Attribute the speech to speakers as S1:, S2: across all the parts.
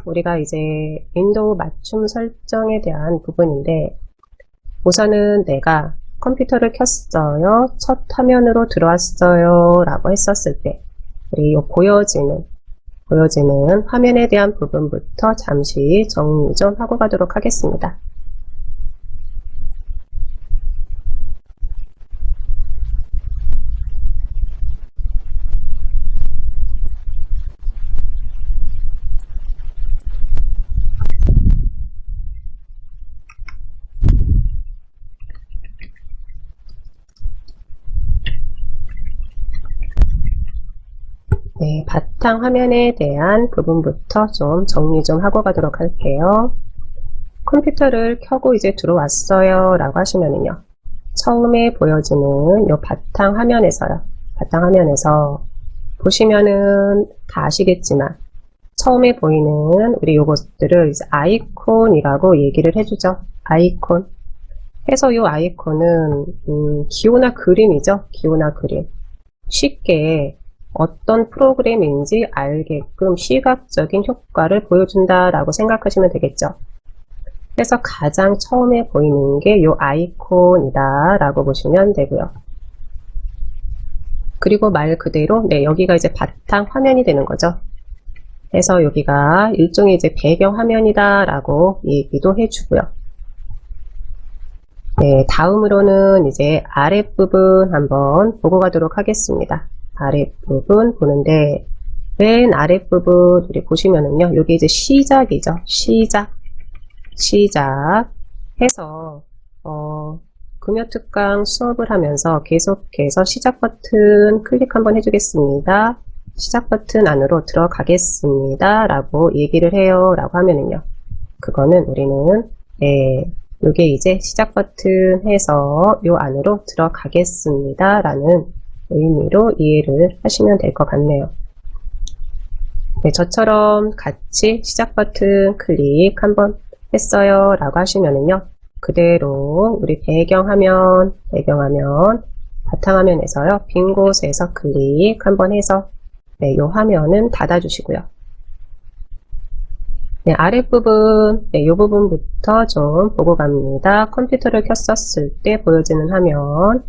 S1: 우리가 이제 윈도우 맞춤 설정에 대한 부분인데, 우선은 내가 컴퓨터를 켰어요, 첫 화면으로 들어왔어요 라고 했었을 때 우리 요 보여지는 화면에 대한 부분부터 잠시 정리 좀 하고 가도록 하겠습니다. 네, 바탕 화면에 대한 부분부터 좀 정리 좀 하고 가도록 할게요. 컴퓨터를 켜고 이제 들어왔어요 라고 하시면은요, 처음에 보여지는 요 바탕 화면에서요, 바탕 화면에서 보시면은 다 아시겠지만 처음에 보이는 우리 요것들을 이제 아이콘이라고 얘기를 해주죠. 아이콘 해서 요 아이콘은 기호나 그림이죠. 기호나 그림. 쉽게 어떤 프로그램인지 알게끔 시각적인 효과를 보여준다라고 생각하시면 되겠죠. 그래서 가장 처음에 보이는 게 이 아이콘이다 라고 보시면 되고요. 그리고 말 그대로 여기가 이제 바탕 화면이 되는 거죠. 그래서 여기가 일종의 이제 배경 화면이다 라고 얘기도 해주고요. 네, 다음으로는 이제 아랫부분 한번 보고 가도록 하겠습니다. 아랫부분 보는데, 맨 아랫부분 우리 보시면은요, 여기 이제 시작이죠. 시작 해서 금요특강 수업을 하면서 계속해서 시작 버튼 클릭 한번 해주겠습니다. 시작 버튼 안으로 들어가겠습니다 라고 얘기를 해요 라고 하면은요, 그거는 우리는 요게 이제 시작 버튼 해서 요 안으로 들어가겠습니다 라는 의미로 이해를 하시면 될 것 같네요. 네, 저처럼 같이 시작 버튼 클릭 한번 했어요 라고 하시면은요, 그대로 우리 배경화면 바탕화면에서요, 빈 곳에서 클릭 한번 해서 요 화면은 닫아주시고요. 네, 아랫부분, 요 부분부터 좀 보고 갑니다. 컴퓨터를 켰었을 때 보여지는 화면,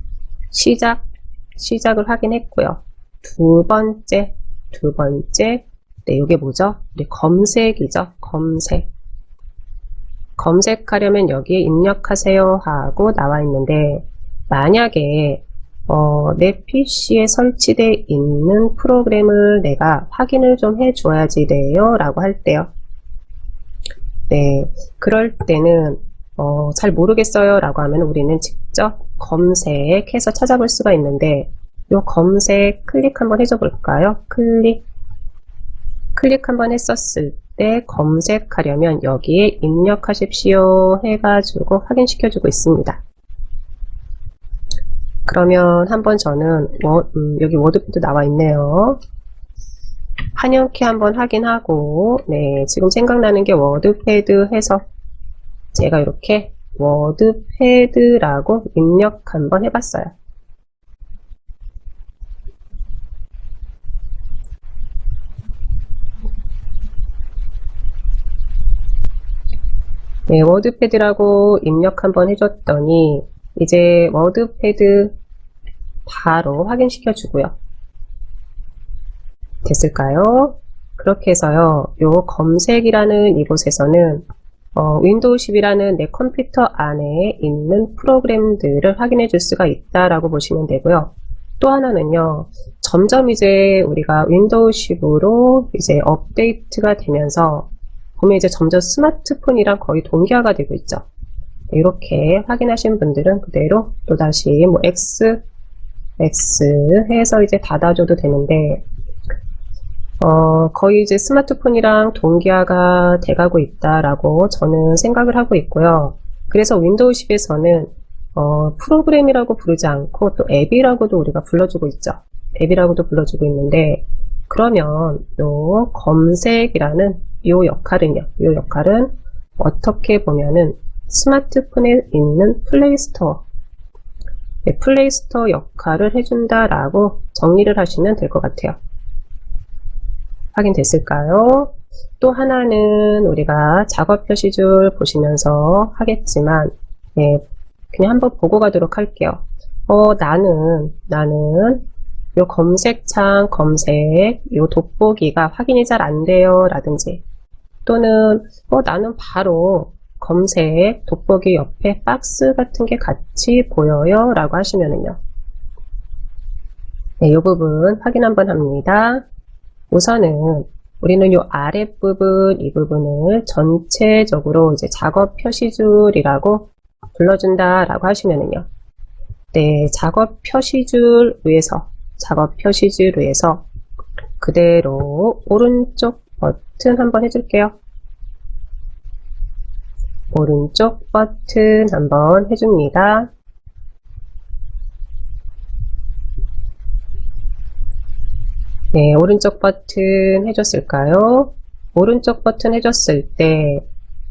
S1: 시작을 확인했고요. 두 번째, 요게 뭐죠? 우리 검색이죠. 검색하려면 여기에 입력하세요 하고 나와 있는데, 만약에 내 PC에 설치되어 있는 프로그램을 내가 확인을 좀 해줘야지 돼요 라고 할 때요. 네, 그럴 때는 잘 모르겠어요 라고 하면 우리는 직접 검색해서 찾아볼 수가 있는데, 요 검색 클릭 한번 해줘 볼까요? 클릭 한번 했었을 때 검색하려면 여기에 입력하십시오 해가지고 확인시켜주고 있습니다. 그러면 한번 저는 여기 워드패드 나와 있네요. 한영키 한번 확인하고, 네, 지금 생각나는 게 워드패드 해서 제가 이렇게 워드패드라고 입력 한번 해봤어요. 네, 워드패드라고 입력 한번 해줬더니 이제 워드패드 바로 확인시켜 주고요. 됐을까요? 그렇게 해서요, 요 검색이라는 이곳에서는 윈도우 10이라는 내 컴퓨터 안에 있는 프로그램들을 확인해 줄 수가 있다라고 보시면 되고요. 또 하나는요, 점점 이제 우리가 윈도우 10으로 이제 업데이트가 되면서 보면 이제 점점 스마트폰이랑 거의 동기화가 되고 있죠. 이렇게 확인하신 분들은 그대로 또다시 뭐 X 해서 이제 닫아줘도 되는데, 거의 이제 스마트폰이랑 동기화가 돼가고 있다라고 저는 생각을 하고 있고요. 그래서 윈도우 10에서는 프로그램이라고 부르지 않고 또 앱이라고도 우리가 불러주고 있죠. 앱이라고도 불러주고 있는데, 그러면 요 검색이라는 요 역할은 어떻게 보면은 스마트폰에 있는 플레이스토어, 플레이스토어 역할을 해준다라고 정리를 하시면 될 것 같아요. 확인됐을까요? 또 하나는 우리가 작업 표시줄 보시면서 하겠지만, 예, 그냥 한번 보고 가도록 할게요. 나는 요 검색창 검색, 요 돋보기가 확인이 잘 안 돼요. 라든지, 또는, 나는 바로 검색, 돋보기 옆에 박스 같은 게 같이 보여요. 라고 하시면은요. 네, 이 부분 확인 한번 합니다. 우선은 우리는 이 아랫부분, 이 부분을 전체적으로 이제 작업 표시줄이라고 불러준다라고 하시면은요. 네, 작업 표시줄 위에서 그대로 오른쪽 버튼 한번 해줄게요. 오른쪽 버튼 한번 해줍니다. 네, 오른쪽 버튼 해줬을까요? 오른쪽 버튼 해줬을 때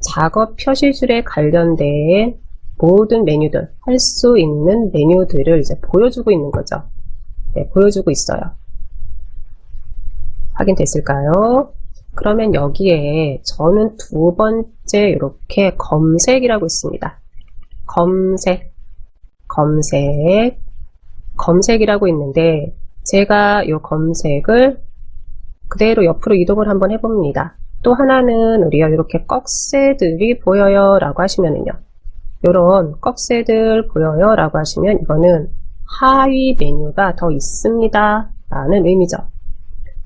S1: 작업 표시줄에 관련된 모든 메뉴들, 할 수 있는 메뉴들을 이제 보여주고 있는 거죠. 네, 보여주고 있어요. 확인됐을까요? 그러면 여기에 저는 두 번째 이렇게 검색이라고 있습니다. 검색이라고 있는데, 제가 이 검색을 그대로 옆으로 이동을 한번 해봅니다. 또 하나는 우리가 이렇게 꺽쇠들이 보여요 라고 하시면은요. 이런 꺽쇠들 보여요 라고 하시면 이거는 하위 메뉴가 더 있습니다 라는 의미죠.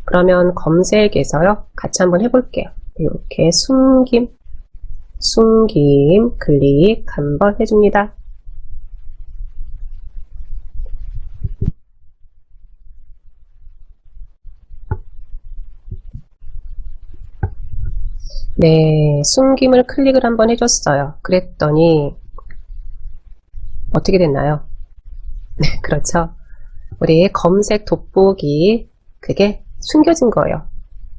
S1: 그러면 검색에서요. 같이 한번 해볼게요. 이렇게 숨김 클릭 한번 해줍니다. 네, 숨김을 클릭을 한번 해줬어요. 그랬더니 어떻게 됐나요? 네, 그렇죠. 우리 검색 돋보기 그게 숨겨진 거예요.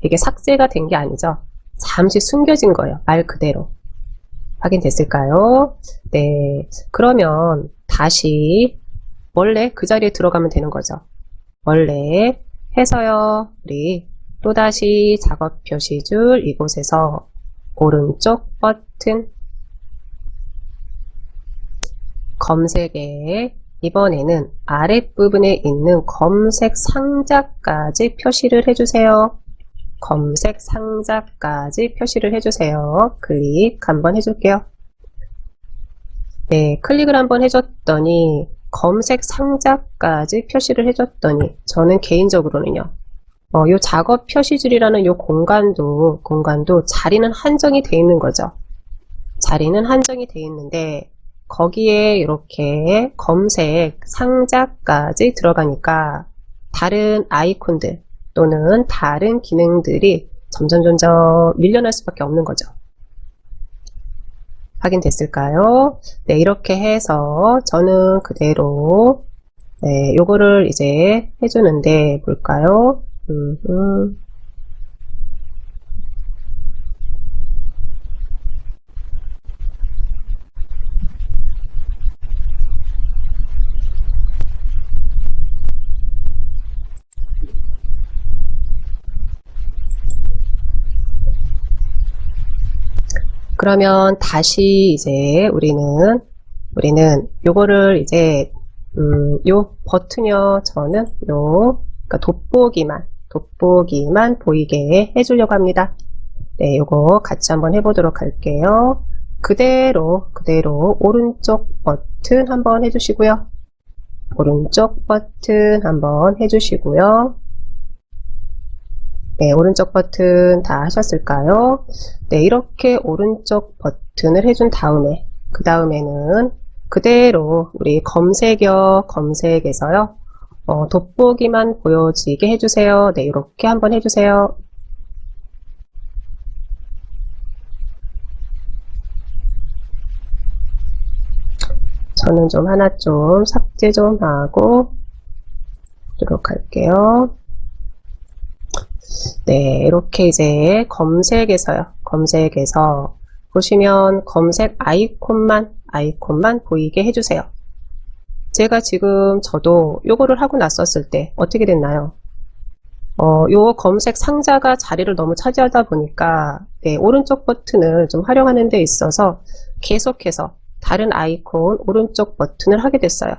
S1: 이게 삭제가 된 게 아니죠. 잠시 숨겨진 거예요. 말 그대로. 확인됐을까요? 네, 그러면 다시 원래 그 자리에 들어가면 되는 거죠. 원래 해서요. 우리 또다시 작업 표시줄 이곳에서 오른쪽 버튼 검색에 이번에는 아랫부분에 있는 검색 상자까지 표시를 해주세요. 검색 상자까지 표시를 해주세요. 클릭 한번 해줄게요. 네, 클릭을 한번 해줬더니 검색 상자까지 표시를 해줬더니 저는 개인적으로는요. 요 작업 표시줄이라는 요 공간도 자리는 한정이 돼 있는 거죠. 자리는 한정이 돼 있는데 거기에 이렇게 검색 상자까지 들어가니까 다른 아이콘들 또는 다른 기능들이 점점 밀려날 수밖에 없는 거죠. 확인됐을까요? 네, 이렇게 해서 저는 그대로 네, 요거를 이제 해주는데 볼까요? 그러면 다시 이제 우리는 요거를 이제 요 버튼이요. 저는 그러니까 돋보기만 보이게 해주려고 합니다. 네, 요거 같이 한번 해보도록 할게요. 그대로 오른쪽 버튼 한번 해주시고요. 오른쪽 버튼 한번 해주시고요. 네, 오른쪽 버튼 다 하셨을까요? 네, 이렇게 오른쪽 버튼을 해준 다음에 그 다음에는 그대로 우리 검색에서요. 돋보기만 보여지게 해주세요. 네, 이렇게 한번 해주세요. 저는 좀 하나 좀 삭제 좀 하고 하도록 할게요. 네, 이렇게 이제 검색에서 보시면 검색 아이콘만 보이게 해주세요. 제가 지금 저도 요거를 하고 났었을 때 어떻게 됐나요? 요 검색 상자가 자리를 너무 차지하다 보니까 네, 오른쪽 버튼을 좀 활용하는 데 있어서 계속해서 다른 아이콘 오른쪽 버튼을 하게 됐어요.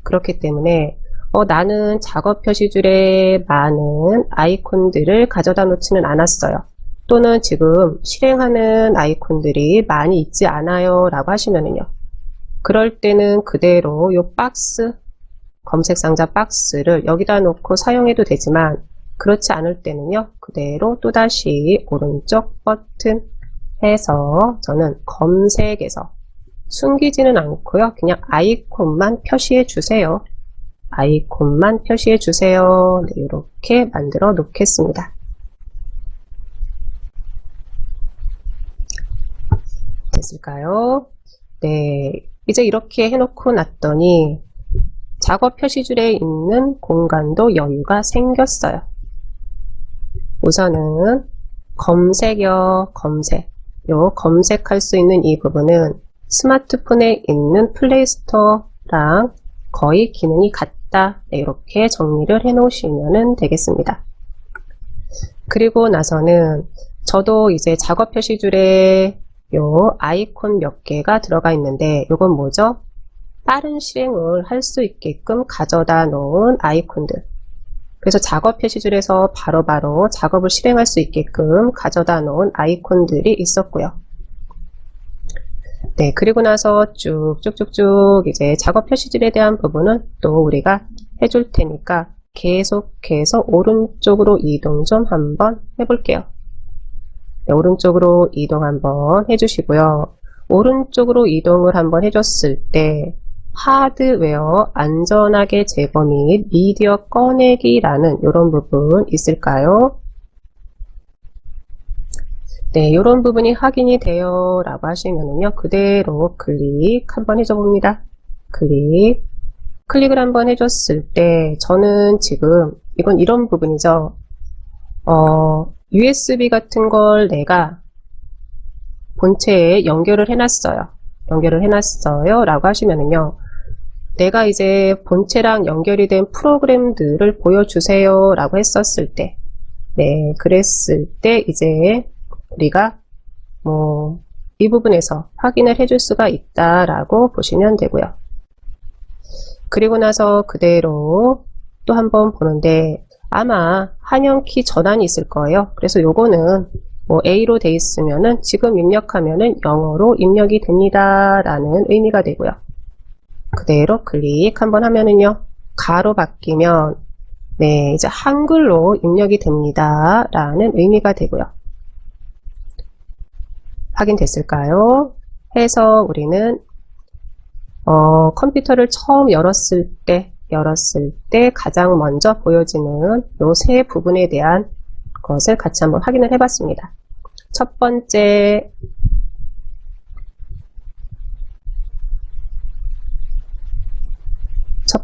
S1: 그렇기 때문에 나는 작업 표시줄에 많은 아이콘들을 가져다 놓지는 않았어요. 또는 지금 실행하는 아이콘들이 많이 있지 않아요 라고 하시면은요. 그럴 때는 그대로 요 박스, 검색 상자 박스를 여기다 놓고 사용해도 되지만 그렇지 않을 때는요. 그대로 또다시 오른쪽 버튼 해서 저는 검색에서 숨기지는 않고요. 그냥 아이콘만 표시해 주세요. 아이콘만 표시해 주세요. 네, 이렇게 만들어 놓겠습니다. 됐을까요? 네, 이제 이렇게 해놓고 났더니 작업 표시줄에 있는 공간도 여유가 생겼어요. 우선은 검색어 검색, 요 검색할 수 있는 이 부분은 스마트폰에 있는 플레이스토어랑 거의 기능이 같다. 네, 이렇게 정리를 해 놓으시면 되겠습니다. 그리고 나서는 저도 이제 작업 표시줄에 요 아이콘 몇 개가 들어가 있는데 요건 뭐죠? 빠른 실행을 할 수 있게끔 가져다 놓은 아이콘들. 그래서 작업 표시줄에서 바로바로 작업을 실행할 수 있게끔 가져다 놓은 아이콘들이 있었고요. 네, 그리고 나서 쭉쭉쭉쭉 이제 작업 표시줄에 대한 부분은 또 우리가 해줄 테니까 계속해서 오른쪽으로 이동 좀 한번 해볼게요. 네, 오른쪽으로 이동 한번 해주시고요. 오른쪽으로 이동을 한번 해줬을 때 하드웨어 안전하게 제거 및 미디어 꺼내기라는 이런 부분 있을까요? 네, 이런 부분이 확인이 돼요 라고 하시면은요, 그대로 클릭 한번 해줘 봅니다. 클릭을 한번 해줬을 때 저는 지금 이건 이런 부분이죠. USB 같은 걸 내가 본체에 연결을 해놨어요 라고 하시면은요, 내가 이제 본체랑 연결이 된 프로그램들을 보여주세요 라고 했었을 때, 네, 그랬을 때 이제 우리가 이 부분에서 확인을 해줄 수가 있다라고 보시면 되고요. 그리고 나서 그대로 또 한번 보는데 아마 한영키 전환이 있을 거예요. 그래서 요거는 A로 돼 있으면은 지금 입력하면은 영어로 입력이 됩니다 라는 의미가 되고요. 그대로 클릭 한번 하면은요, 가로 바뀌면 네, 이제 한글로 입력이 됩니다 라는 의미가 되고요. 확인됐을까요? 해서 우리는 컴퓨터를 처음 열었을 때 가장 먼저 보여지는 요 세 부분에 대한 것을 같이 한번 확인을 해봤습니다. 첫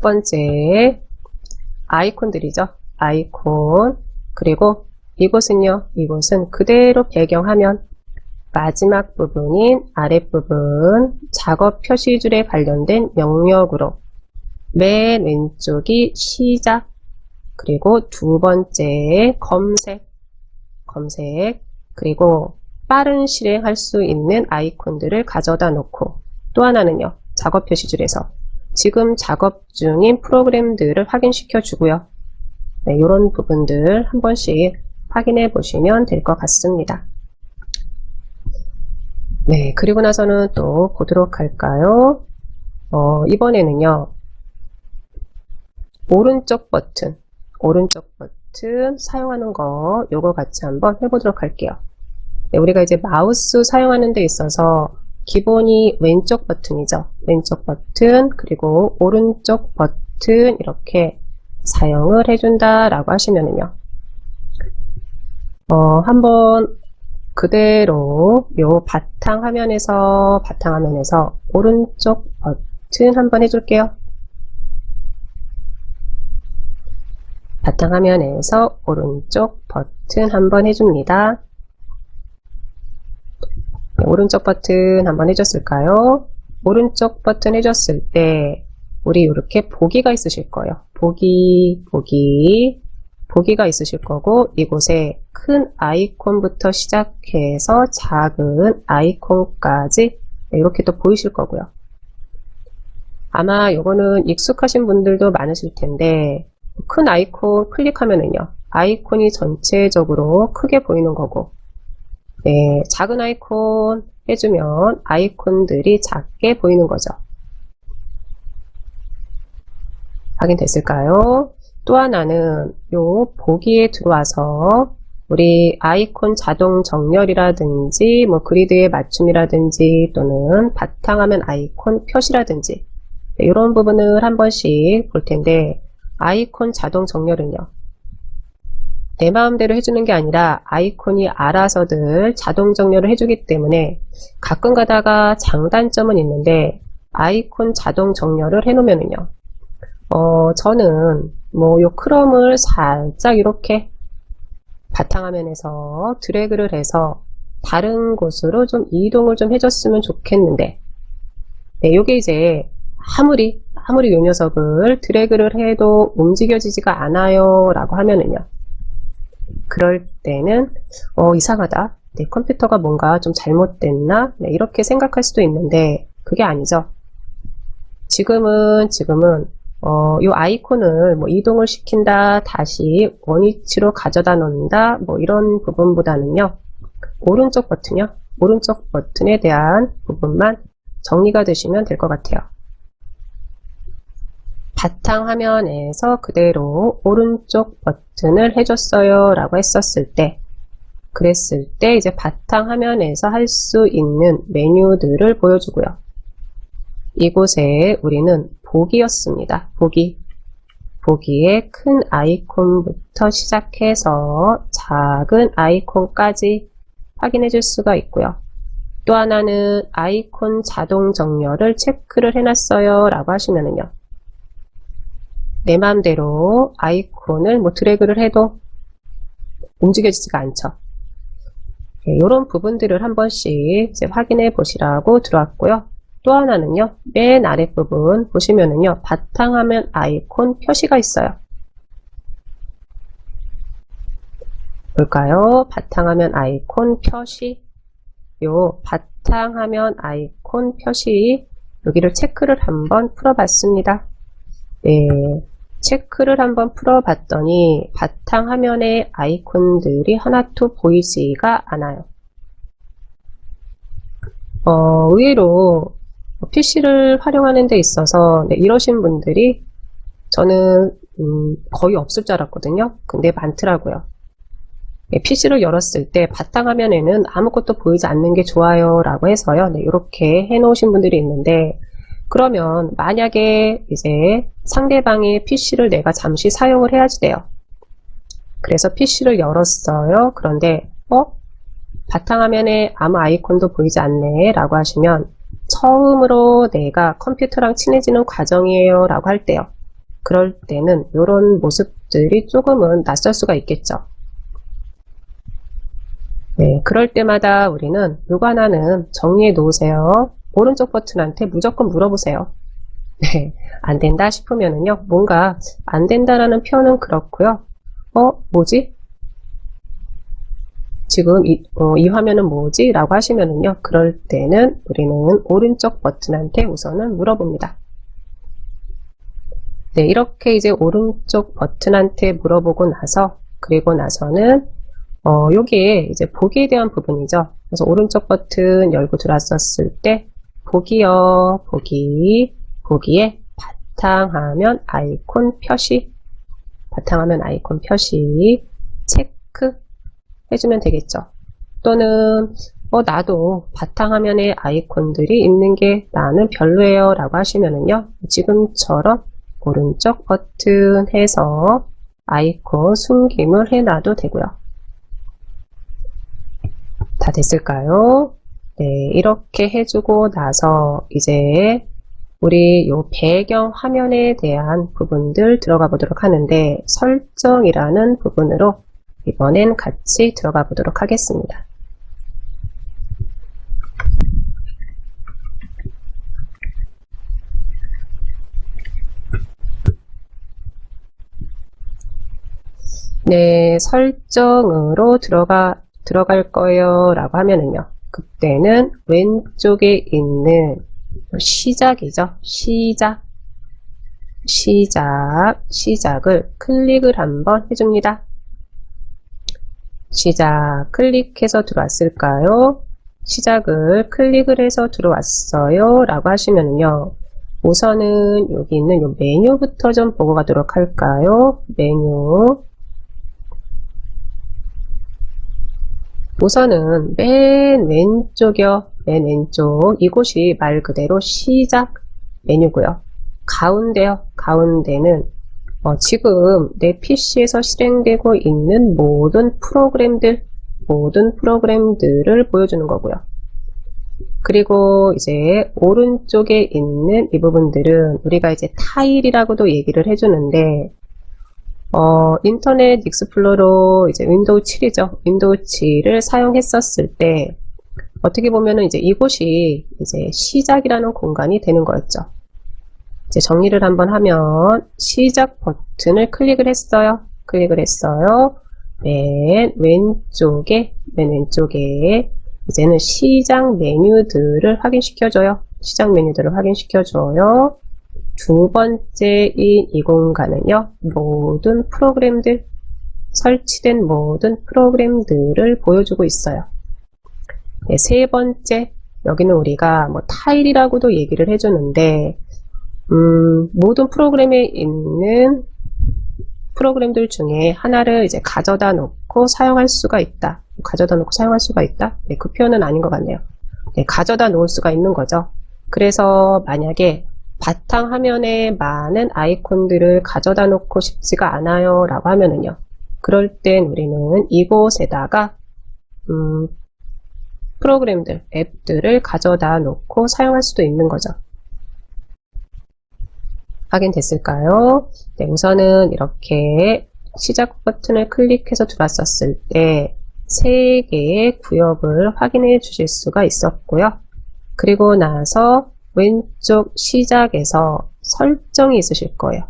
S1: 번째, 아이콘들이죠. 아이콘. 그리고 이곳은요, 이곳은 그대로 배경화면 마지막 부분인 아랫부분 작업 표시줄에 관련된 명령으로 맨 왼쪽이 시작, 그리고 두 번째 검색, 그리고 빠른 실행할 수 있는 아이콘들을 가져다 놓고 또 하나는요, 작업 표시줄에서 지금 작업 중인 프로그램들을 확인시켜 주고요. 네, 이런 부분들 한 번씩 확인해 보시면 될 것 같습니다. 네, 그리고 나서는 또 보도록 할까요? 이번에는요, 오른쪽 버튼 사용하는 거 요거 같이 한번 해보도록 할게요. 네, 우리가 이제 마우스 사용하는 데 있어서 기본이 왼쪽 버튼이죠. 왼쪽 버튼, 그리고 오른쪽 버튼 이렇게 사용을 해준다 라고 하시면은요, 한번 그대로 요 바탕화면에서 오른쪽 버튼 한번 해줄게요. 바탕화면에서 오른쪽 버튼 한번 해줍니다. 네, 오른쪽 버튼 한번 해줬을까요? 오른쪽 버튼 해줬을 때 우리 이렇게 보기가 있으실 거예요. 보기 보기가 있으실 거고 이곳에 큰 아이콘부터 시작해서 작은 아이콘까지 이렇게 또 보이실 거고요. 아마 이거는 익숙하신 분들도 많으실 텐데 큰 아이콘 클릭하면은요. 아이콘이 전체적으로 크게 보이는 거고 네, 작은 아이콘 해주면 아이콘들이 작게 보이는 거죠. 확인됐을까요? 또 하나는 요 보기에 들어와서 우리 아이콘 자동 정렬이라든지 뭐 그리드의 맞춤이라든지 또는 바탕화면 아이콘 표시라든지 네, 이런 부분을 한 번씩 볼 텐데 아이콘 자동 정렬은요. 내 마음대로 해주는 게 아니라 아이콘이 알아서들 자동 정렬을 해주기 때문에 가끔 가다가 장단점은 있는데 아이콘 자동 정렬을 해놓으면은요. 저는 뭐 요 크롬을 살짝 이렇게 바탕화면에서 드래그를 해서 다른 곳으로 좀 이동을 좀 해줬으면 좋겠는데 네, 요게 이제 아무리 요 녀석을 드래그를 해도 움직여지지가 않아요 라고 하면은요. 그럴 때는 이상하다. 내 컴퓨터가 뭔가 좀 잘못됐나? 네, 이렇게 생각할 수도 있는데 그게 아니죠. 지금은 요 아이콘을 뭐 이동을 시킨다, 다시 원위치로 가져다 놓는다, 뭐 이런 부분보다는요. 오른쪽 버튼이요. 오른쪽 버튼에 대한 부분만 정리가 되시면 될 것 같아요. 바탕화면에서 그대로 오른쪽 버튼을 해줬어요 라고 했었을 때 그랬을 때 이제 바탕화면에서 할 수 있는 메뉴들을 보여주고요. 이곳에 우리는 보기였습니다. 보기에 큰 아이콘부터 시작해서 작은 아이콘까지 확인해 줄 수가 있고요. 또 하나는 아이콘 자동 정렬을 체크를 해놨어요 라고 하시면은요. 내 마음대로 아이콘을 뭐 드래그를 해도 움직여지지가 않죠. 네, 이런 부분들을 한 번씩 이제 확인해 보시라고 들어왔고요. 또 하나는요, 맨 아랫부분 보시면은요, 바탕화면 아이콘 표시가 있어요. 볼까요? 바탕화면 아이콘 표시. 요 바탕화면 아이콘 표시, 여기를 체크를 한번 풀어봤습니다. 네. 체크를 한번 풀어봤더니 바탕화면에 아이콘들이 하나도 보이지가 않아요. 의외로 PC를 활용하는 데 있어서 네, 이러신 분들이 저는 거의 없을 줄 알았거든요. 근데 많더라고요. 네, PC를 열었을 때 바탕화면에는 아무것도 보이지 않는 게 좋아요 라고 해서요. 네, 이렇게 해놓으신 분들이 있는데 그러면 만약에 이제 상대방의 PC를 내가 잠시 사용을 해야지 돼요. 그래서 PC를 열었어요. 그런데 바탕화면에 아무 아이콘도 보이지 않네 라고 하시면 처음으로 내가 컴퓨터랑 친해지는 과정이에요 라고 할 때요. 그럴 때는 이런 모습들이 조금은 낯설 수가 있겠죠. 네, 그럴 때마다 우리는 요거 하나는 정리해 놓으세요. 오른쪽 버튼한테 무조건 물어보세요. 네, 안 된다 싶으면은요, 뭔가 안 된다라는 표현은 그렇고요. 뭐지? 지금 이 화면은 뭐지? 라고 하시면은요, 그럴 때는 우리는 오른쪽 버튼한테 우선은 물어봅니다. 네, 이렇게 이제 오른쪽 버튼한테 물어보고 나서, 그리고 나서는 여기에 이제 보기에 대한 부분이죠. 그래서 오른쪽 버튼 열고 들어왔었을 때 보기요, 보기에 바탕화면 아이콘 표시, 바탕화면 아이콘 표시 체크 해주면 되겠죠. 또는 나도 바탕화면에 아이콘들이 있는 게 나는 별로예요 라고 하시면은요, 지금처럼 오른쪽 버튼 해서 아이콘 숨김을 해놔도 되고요. 다 됐을까요? 네, 이렇게 해주고 나서 이제 우리 요 배경 화면에 대한 부분들 들어가 보도록 하는데 설정이라는 부분으로 이번엔 같이 들어가 보도록 하겠습니다. 네, 설정으로 들어갈 거예요 라고 하면은요. 그때는 왼쪽에 있는 시작이죠. 시작을 클릭을 한번 해줍니다. 시작 클릭해서 들어왔을까요? 시작을 클릭을 해서 들어왔어요 라고 하시면은요. 우선은 여기 있는 요 메뉴부터 좀 보고 가도록 할까요? 메뉴. 우선은 맨 왼쪽이요. 맨 왼쪽. 이곳이 말 그대로 시작 메뉴고요. 가운데요. 가운데는 지금 내 PC에서 실행되고 있는 모든 프로그램들을 보여주는 거고요. 그리고 이제 오른쪽에 있는 이 부분들은 우리가 이제 타일이라고도 얘기를 해주는데 인터넷 익스플로러 이제 윈도우 7이죠. 윈도우 7을 사용했었을 때 어떻게 보면은 이제 이곳이 이제 시작이라는 공간이 되는 거였죠. 이제 정리를 한번 하면 시작 버튼을 클릭을 했어요. 맨 왼쪽에 이제는 시작 메뉴들을 확인시켜줘요. 두 번째인 이 공간은요. 설치된 모든 프로그램들을 보여주고 있어요. 네, 세 번째, 여기는 우리가 뭐 타일이라고도 얘기를 해주는데 모든 프로그램에 있는 프로그램들 중에 하나를 이제 가져다 놓고 사용할 수가 있다. 네, 그 표현은 아닌 것 같네요. 네, 가져다 놓을 수가 있는 거죠. 그래서 만약에 바탕화면에 많은 아이콘들을 가져다 놓고 싶지가 않아요 라고 하면은요. 그럴 땐 우리는 이곳에다가 앱들을 가져다 놓고 사용할 수도 있는 거죠. 확인됐을까요? 네, 우선은 이렇게 시작 버튼을 클릭해서 들어왔었을 때 3개의 구역을 확인해 주실 수가 있었고요. 그리고 나서 왼쪽 시작에서 설정이 있으실 거예요.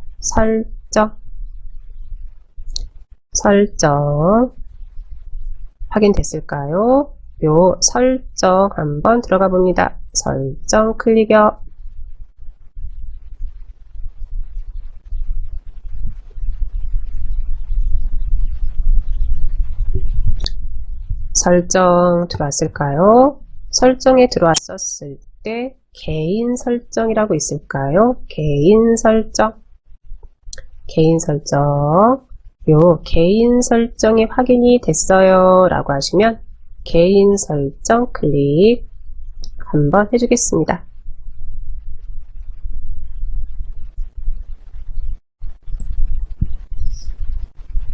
S1: 설정 확인됐을까요? 요 설정 한번 들어가 봅니다. 설정 클릭이요. 설정 들어왔을까요? 설정에 들어왔었을 때 개인 설정이라고 있을까요? 개인 설정. 요 개인 설정이 확인이 됐어요 라고 하시면 개인 설정 클릭 한번 해주겠습니다.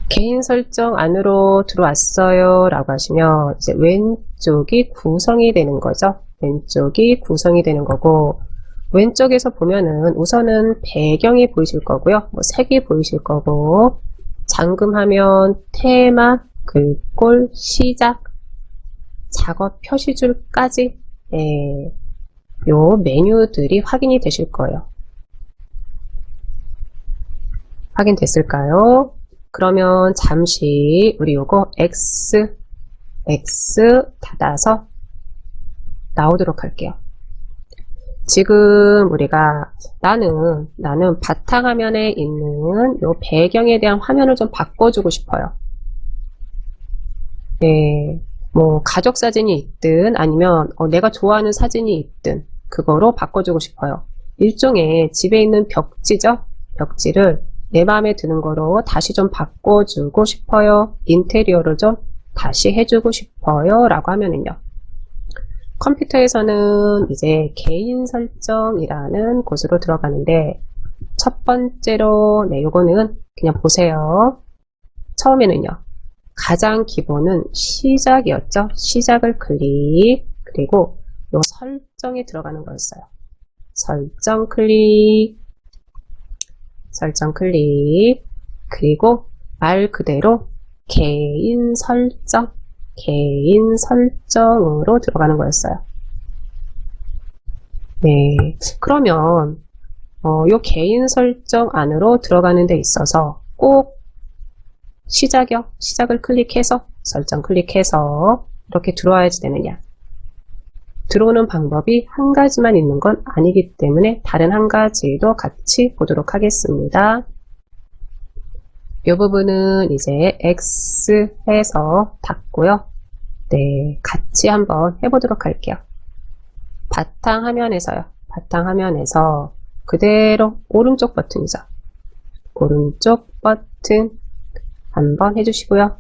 S1: 개인 설정 안으로 들어왔어요 라고 하시면 이제 왼쪽이 구성이 되는 거죠. 왼쪽이 구성이 되는 거고 왼쪽에서 보면은 우선은 배경이 보이실 거고요. 뭐 색이 보이실 거고 잠금화면, 테마, 글꼴, 시작, 작업 표시줄까지 요 메뉴들이 확인이 되실 거예요. 확인됐을까요? 그러면 잠시 우리 요거 X 닫아서 나오도록 할게요. 지금 우리가 나는 바탕화면에 있는 요 배경에 대한 화면을 좀 바꿔주고 싶어요. 네, 뭐 가족 사진이 있든 아니면 내가 좋아하는 사진이 있든 그거로 바꿔주고 싶어요. 일종의 집에 있는 벽지죠. 벽지를 내 마음에 드는 거로 다시 좀 바꿔주고 싶어요. 인테리어를 좀 다시 해주고 싶어요 라고 하면은요. 컴퓨터에서는 이제 개인 설정이라는 곳으로 들어가는데 첫 번째로 요거는 그냥 보세요. 처음에는요. 가장 기본은 시작이었죠. 시작을 클릭 그리고 요 설정에 들어가는 거였어요. 설정 클릭 그리고 말 그대로 개인 설정으로 들어가는 거였어요. 네, 그러면 요 개인 설정 안으로 들어가는 데 있어서 꼭 시작이요. 시작을 클릭해서 설정 클릭해서 이렇게 들어와야지 되느냐. 들어오는 방법이 한 가지만 있는 건 아니기 때문에 다른 한 가지도 같이 보도록 하겠습니다. 이 부분은 이제 X 해서 닫고요. 네, 같이 한번 해보도록 할게요. 바탕화면에서요. 바탕화면에서 그대로 오른쪽 버튼이죠. 오른쪽 버튼 한번 해주시고요.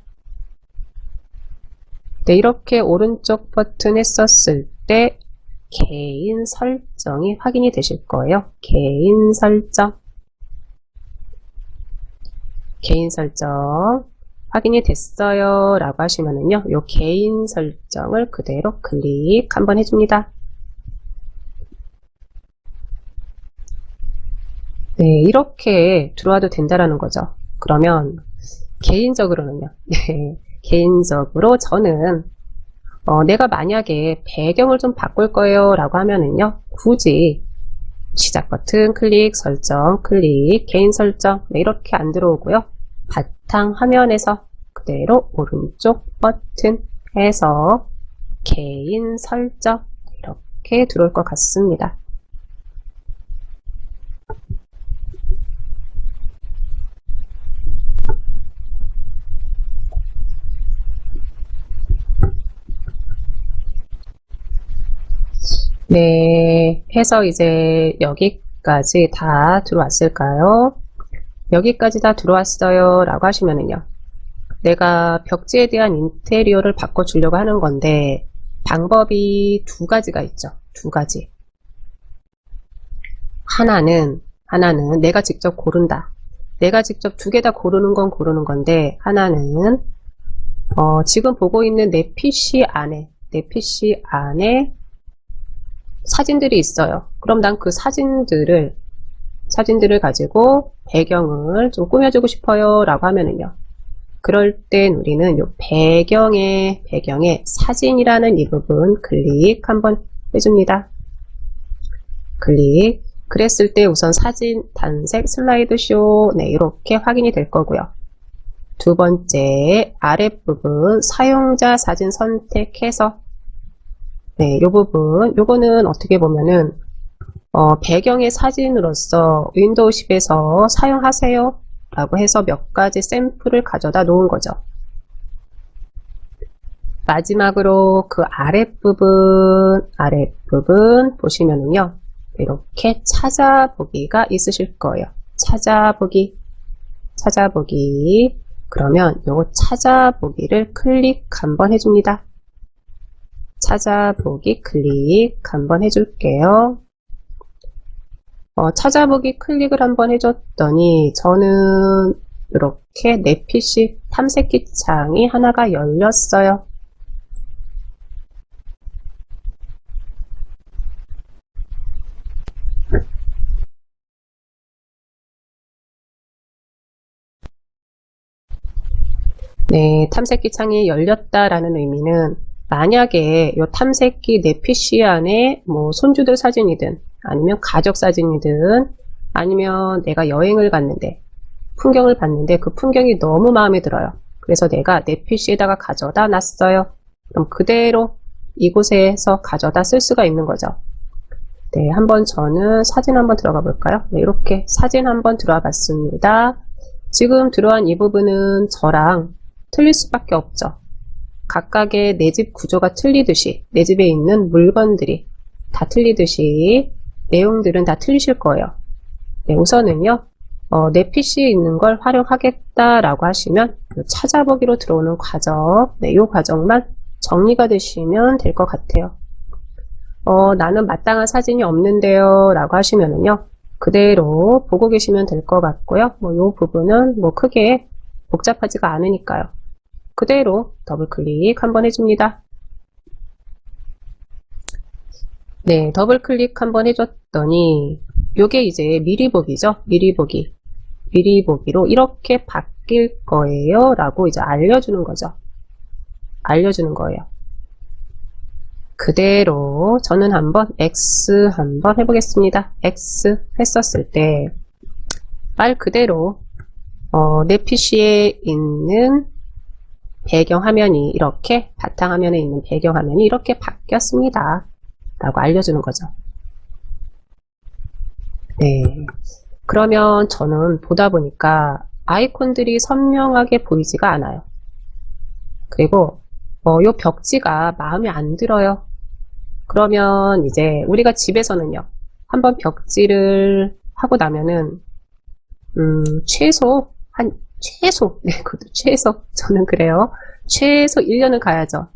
S1: 네, 이렇게 오른쪽 버튼 했었을 때 개인 설정이 확인이 되실 거예요. 개인 설정. 개인 설정 확인이 됐어요 라고 하시면은요, 요 개인 설정을 그대로 클릭 한번 해줍니다. 네, 이렇게 들어와도 된다라는 거죠. 그러면 개인적으로는요, 네, 개인적으로 저는 내가 만약에 배경을 좀 바꿀 거예요 라고 하면은요, 굳이 시작 버튼 클릭, 설정 클릭, 개인 설정, 네, 이렇게 안 들어오고요. 바탕 화면에서 그대로 오른쪽 버튼 해서 개인 설정 이렇게 들어올 것 같습니다. 네, 해서 이제 여기까지 다 들어왔을까요? 여기까지 다 들어왔어요 라고 하시면은요, 내가 벽지에 대한 인테리어를 바꿔주려고 하는 건데 방법이 두 가지가 있죠. 두 가지. 하나는 내가 직접 고른다. 내가 직접 두 개 다 고르는 건 고르는 건데, 하나는 지금 보고 있는 내 PC 안에 사진들이 있어요. 그럼 난 그 사진들을 가지고 배경을 좀 꾸며주고 싶어요 라고 하면은요, 그럴 땐 우리는 요 배경에 사진이라는 이 부분 클릭 한번 해줍니다. 클릭. 그랬을 때 우선 사진 단색 슬라이드쇼, 네, 이렇게 확인이 될 거고요. 두 번째 아랫부분 사용자 사진 선택해서, 네, 요 부분, 요거는 어떻게 보면은 배경의 사진으로서 윈도우 10에서 사용하세요 라고 해서 몇 가지 샘플을 가져다 놓은 거죠. 마지막으로 그 아랫부분 보시면은요, 이렇게 찾아보기가 있으실 거예요. 찾아보기. 그러면 요거 찾아보기를 클릭 한번 해줍니다. 찾아보기 클릭 한번 해줄게요. 찾아보기 클릭을 한번 해줬더니 저는 이렇게 내 PC 탐색기 창이 하나가 열렸어요. 네, 탐색기 창이 열렸다라는 의미는 만약에 이 탐색기 내 PC 안에 뭐 손주들 사진이든 아니면 가족 사진이든 아니면 내가 여행을 갔는데 풍경을 봤는데 그 풍경이 너무 마음에 들어요. 그래서 내가 내 PC에다가 가져다 놨어요. 그럼 그대로 이곳에서 가져다 쓸 수가 있는 거죠. 네, 한번 저는 사진 한번 들어가 볼까요? 네, 이렇게 사진 한번 들어와 봤습니다. 지금 들어간 이 부분은 저랑 틀릴 수밖에 없죠. 각각의 내 집 구조가 틀리듯이, 내 집에 있는 물건들이 다 틀리듯이 내용들은 다 틀리실 거예요. 네, 우선은요, 내 PC에 있는 걸 활용하겠다라고 하시면 찾아보기로 들어오는 과정, 네, 이 과정만 정리가 되시면 될 것 같아요. 나는 마땅한 사진이 없는데요 라고 하시면은요, 그대로 보고 계시면 될 것 같고요. 뭐 이 부분은 뭐 크게 복잡하지가 않으니까요. 그대로 더블 클릭 한번 해줍니다. 네, 더블 클릭 한번 해줬더니 요게 이제 미리 보기죠. 미리 보기로 이렇게 바뀔 거예요 라고 이제 알려주는 거죠. 알려주는 거예요. 그대로 저는 한번 X 한번 해보겠습니다. X 했었을 때 말 그대로 내 PC에 있는 배경화면이 이렇게 바탕화면에 있는 배경화면이 이렇게 바뀌었습니다. 라고 알려주는 거죠. 네. 그러면 저는 보다 보니까 아이콘들이 선명하게 보이지가 않아요. 그리고 요 벽지가 마음에 안 들어요. 그러면 이제 우리가 집에서는요. 한번 벽지를 하고 나면은 최소 네, 그것도 최소 저는 그래요. 최소 1년은 가야죠.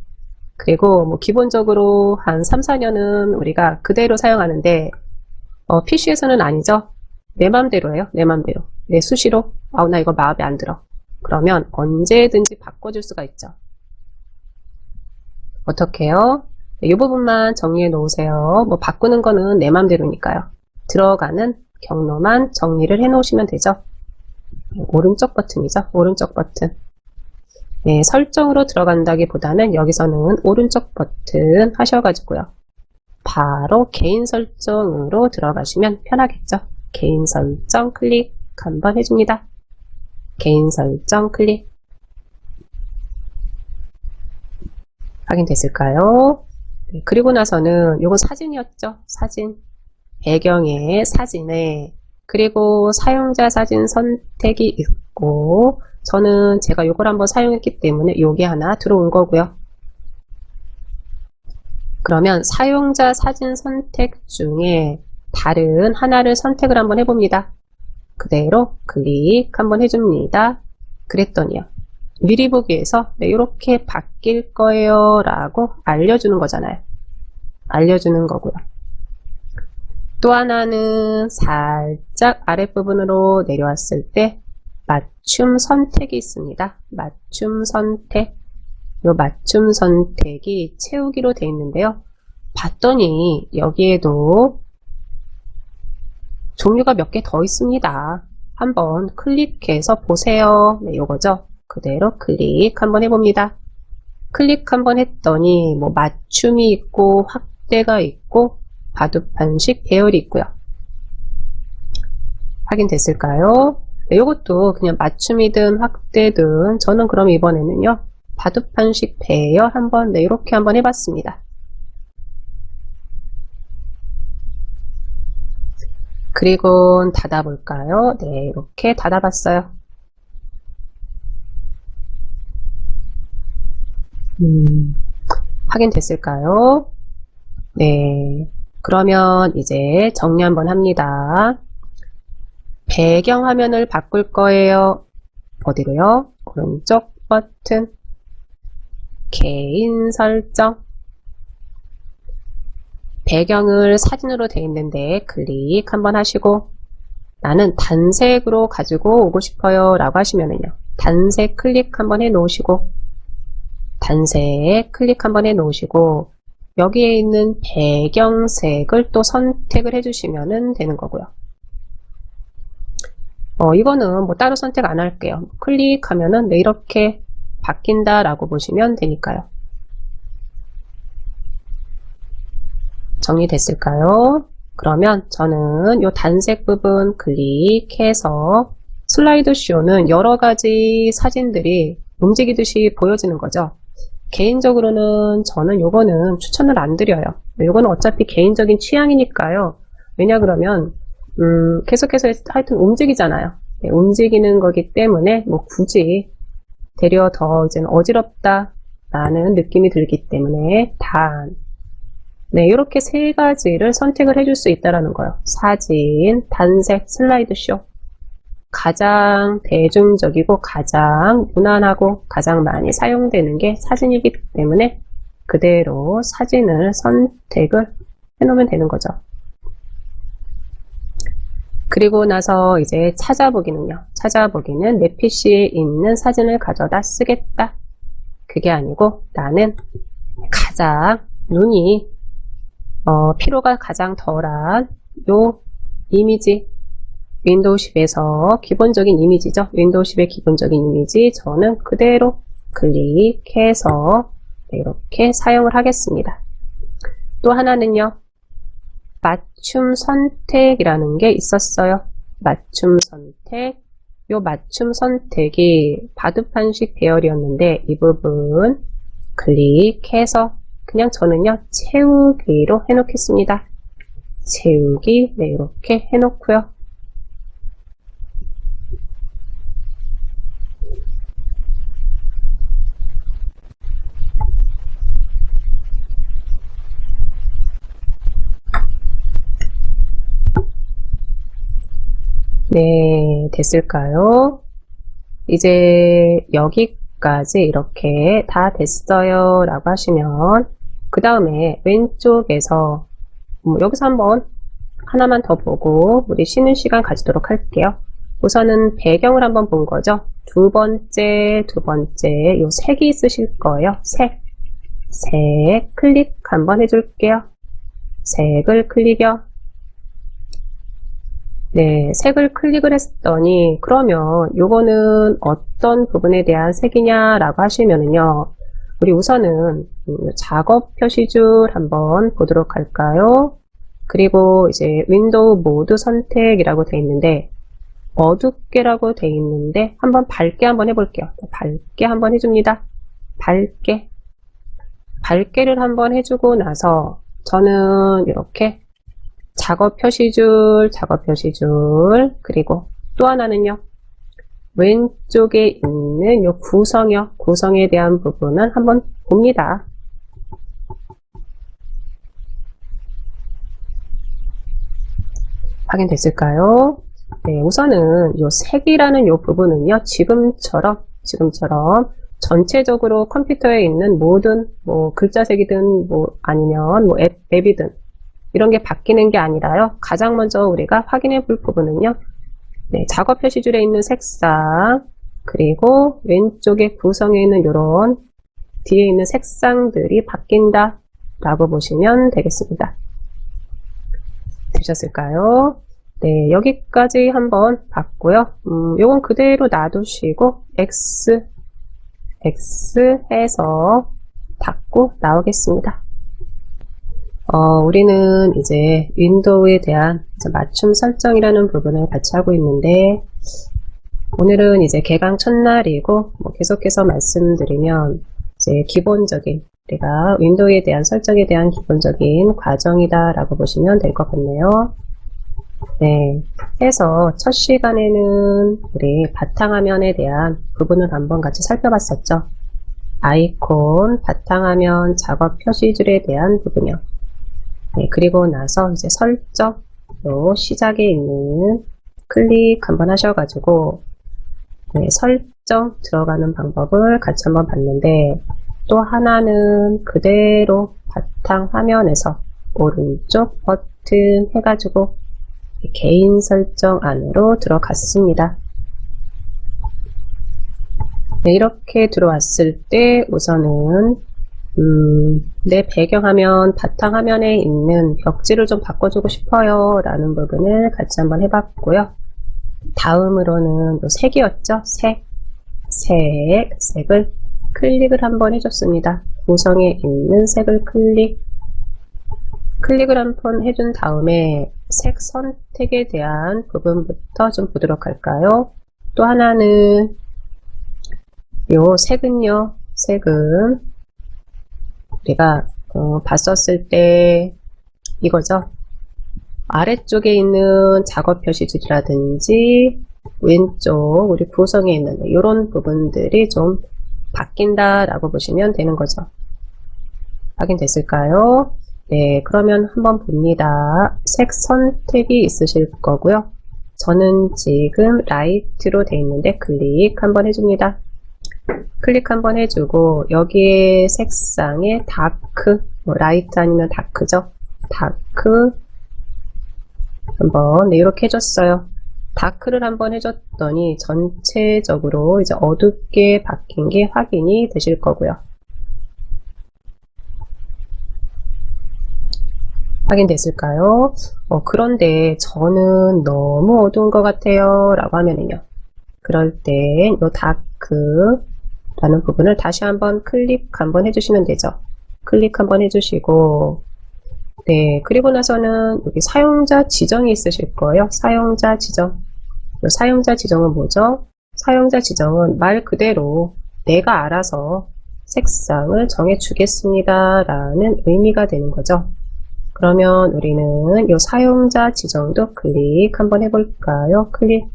S1: 그리고 뭐 기본적으로 한 3, 4년은 우리가 그대로 사용하는데 PC에서는 아니죠. 내 맘대로예요. 내 맘대로. 내 수시로 나 이거 마음에 안 들어. 그러면 언제든지 바꿔줄 수가 있죠. 어떻게 해요? 이 부분만 정리해 놓으세요. 뭐 바꾸는 거는 내 맘대로니까요. 들어가는 경로만 정리를 해 놓으시면 되죠. 오른쪽 버튼이죠. 오른쪽 버튼. 네, 설정으로 들어간다기보다는 여기서는 오른쪽 버튼 하셔가지고요. 바로 개인 설정으로 들어가시면 편하겠죠. 개인 설정 클릭 한번 해줍니다. 개인 설정 클릭. 확인됐을까요? 네, 그리고 나서는 요건 사진이었죠. 사진. 배경에 사진에 그리고 사용자 사진 선택이 있고 저는 제가 요걸 한번 사용했기 때문에 요게 하나 들어온 거고요. 그러면 사용자 사진 선택 중에 다른 하나를 선택을 한번 해봅니다. 그대로 클릭 한번 해줍니다. 그랬더니요. 미리 보기에서 네, 이렇게 바뀔 거예요 라고 알려주는 거잖아요. 알려주는 거고요. 또 하나는 살짝 아랫부분으로 내려왔을 때 맞춤 선택이 있습니다. 맞춤 선택. 이 맞춤 선택이 채우기로 되어 있는데요. 봤더니 여기에도 종류가 몇 개 더 있습니다. 한번 클릭해서 보세요. 네, 요거죠. 그대로 클릭 한번 해봅니다. 클릭 한번 했더니 뭐 맞춤이 있고 확대가 있고 바둑판식 배열이 있고요. 확인됐을까요? 네, 요것도 그냥 맞춤이든 확대든 저는 그럼 이번에는요. 바둑판식 배열 한번 네, 이렇게 한번 해봤습니다. 그리고 닫아볼까요? 네, 이렇게 닫아봤어요. 확인됐을까요? 네. 그러면 이제 정리 한번 합니다. 배경 화면을 바꿀 거예요. 어디로요? 오른쪽 버튼. 개인 설정. 배경을 사진으로 되어 있는데 클릭 한번 하시고 나는 단색으로 가지고 오고 싶어요 라고 하시면은요. 단색 클릭 한번 해 놓으시고 단색 클릭 한번 해 놓으시고 여기에 있는 배경색을 또 선택을 해주시면 되는 거고요. 이거는 뭐 따로 선택 안 할게요. 클릭하면은 네, 이렇게 바뀐다 라고 보시면 되니까요. 정리됐을까요? 그러면 저는 이 단색 부분 클릭해서 슬라이드 쇼는 여러 가지 사진들이 움직이듯이 보여지는 거죠. 개인적으로는 저는 요거는 추천을 안 드려요. 요거는 어차피 개인적인 취향이니까요. 왜냐 그러면 계속해서 하여튼 움직이잖아요. 네, 움직이는 거기 때문에 뭐 굳이 되려 더 이제는 어지럽다 라는 느낌이 들기 때문에 네, 이렇게 세 가지를 선택을 해줄 수 있다라는 거예요. 사진, 단색, 슬라이드쇼. 가장 대중적이고 가장 무난하고 가장 많이 사용되는 게 사진이기 때문에 그대로 사진을 선택을 해놓으면 되는 거죠. 그리고 나서 이제 찾아보기는요. 찾아보기는 내 PC에 있는 사진을 가져다 쓰겠다. 그게 아니고 나는 가장 눈이 피로가 가장 덜한 요 이미지 윈도우 10에서 기본적인 이미지죠. 윈도우 10의 기본적인 이미지 저는 그대로 클릭해서 이렇게 사용을 하겠습니다. 또 하나는요. 맞춤 선택이라는 게 있었어요. 맞춤 선택 요 맞춤 선택이 바둑판식 계열이었는데 이 부분 클릭해서 그냥 저는요 채우기로 해놓겠습니다. 채우기 네 이렇게 해놓고요. 네, 됐을까요? 이제 여기까지 이렇게 다 됐어요 라고 하시면 그 다음에 왼쪽에서 여기서 한번 하나만 더 보고 우리 쉬는 시간 가지도록 할게요. 우선은 배경을 한번 본 거죠. 두 번째 요 색이 있으실 거예요. 색 클릭 한번 해줄게요. 색을 클릭이요. 네, 색을 클릭을 했더니 그러면 요거는 어떤 부분에 대한 색이냐라고 하시면은요. 우리 우선은 작업 표시줄 한번 보도록 할까요? 그리고 이제 윈도우 모드 선택이라고 돼 있는데 어둡게라고 돼 있는데 한번 밝게 한번 해볼게요. 밝게 한번 해줍니다. 밝게를 한번 해주고 나서 저는 이렇게 작업 표시줄, 그리고 또 하나는요, 왼쪽에 있는 요 구성에 대한 부분은 한번 봅니다. 확인됐을까요? 네, 우선은 요 색이라는 요 부분은요, 지금처럼 전체적으로 컴퓨터에 있는 모든 글자색이든 아니면 앱이든 이런 게 바뀌는 게 아니라요. 가장 먼저 우리가 확인해 볼 부분은요. 네, 작업 표시줄에 있는 색상 그리고 왼쪽에 구성에 있는 이런 뒤에 있는 색상들이 바뀐다 라고 보시면 되겠습니다. 되셨을까요? 네, 여기까지 한번 봤고요. 요건 그대로 놔두시고 X 해서 닫고 나오겠습니다. 우리는 이제 윈도우에 대한 맞춤 설정이라는 부분을 같이 하고 있는데 오늘은 이제 개강 첫날이고 계속해서 말씀드리면 이제 기본적인 우리가 윈도우에 대한 설정에 대한 기본적인 과정이다 라고 보시면 될 것 같네요. 네, 해서 첫 시간에는 우리 바탕화면에 대한 부분을 한번 같이 살펴봤었죠. 아이콘, 바탕화면, 작업 표시줄에 대한 부분이요. 네, 그리고 나서 이제 설정, 시작에 있는 클릭 한번 하셔가지고 네, 설정 들어가는 방법을 같이 한번 봤는데 또 하나는 그대로 바탕 화면에서 오른쪽 버튼 해가지고 개인 설정 안으로 들어갔습니다. 네, 이렇게 들어왔을 때 우선은 내 배경화면 바탕화면에 있는 벽지를 좀 바꿔주고 싶어요 라는 부분을 같이 한번 해봤고요. 다음으로는 색이었죠. 색을 클릭을 한번 해줬습니다. 구성에 있는 색을 클릭을 한번 해준 다음에 색 선택에 대한 부분부터 좀 보도록 할까요? 또 하나는 요 색은 우리가 봤었을 때 이거죠. 아래쪽에 있는 작업 표시줄이라든지 왼쪽 우리 구성에 있는 이런 부분들이 좀 바뀐다 라고 보시면 되는 거죠. 확인됐을까요? 네, 그러면 한번 봅니다. 색 선택이 있으실 거고요. 저는 지금 라이트로 되어 있는데 클릭 한번 해줍니다. 클릭 한번 해주고 여기에 색상에 다크, 라이트 아니면 다크죠. 다크 한번 이렇게 해줬어요. 다크를 한번 해줬더니 전체적으로 이제 어둡게 바뀐 게 확인이 되실 거고요. 확인됐을까요? 그런데 저는 너무 어두운 것 같아요 라고 하면은요. 그럴 때 이 다크 라는 부분을 다시 한번 클릭 한번 해주시면 되죠. 클릭 한번 해주시고 네, 그리고 나서는 여기 사용자 지정이 있으실 거예요. 사용자 지정 사용자 지정은 뭐죠? 사용자 지정은 말 그대로 내가 알아서 색상을 정해주겠습니다 라는 의미가 되는 거죠. 그러면 우리는 이 사용자 지정도 클릭 한번 해볼까요? 클릭.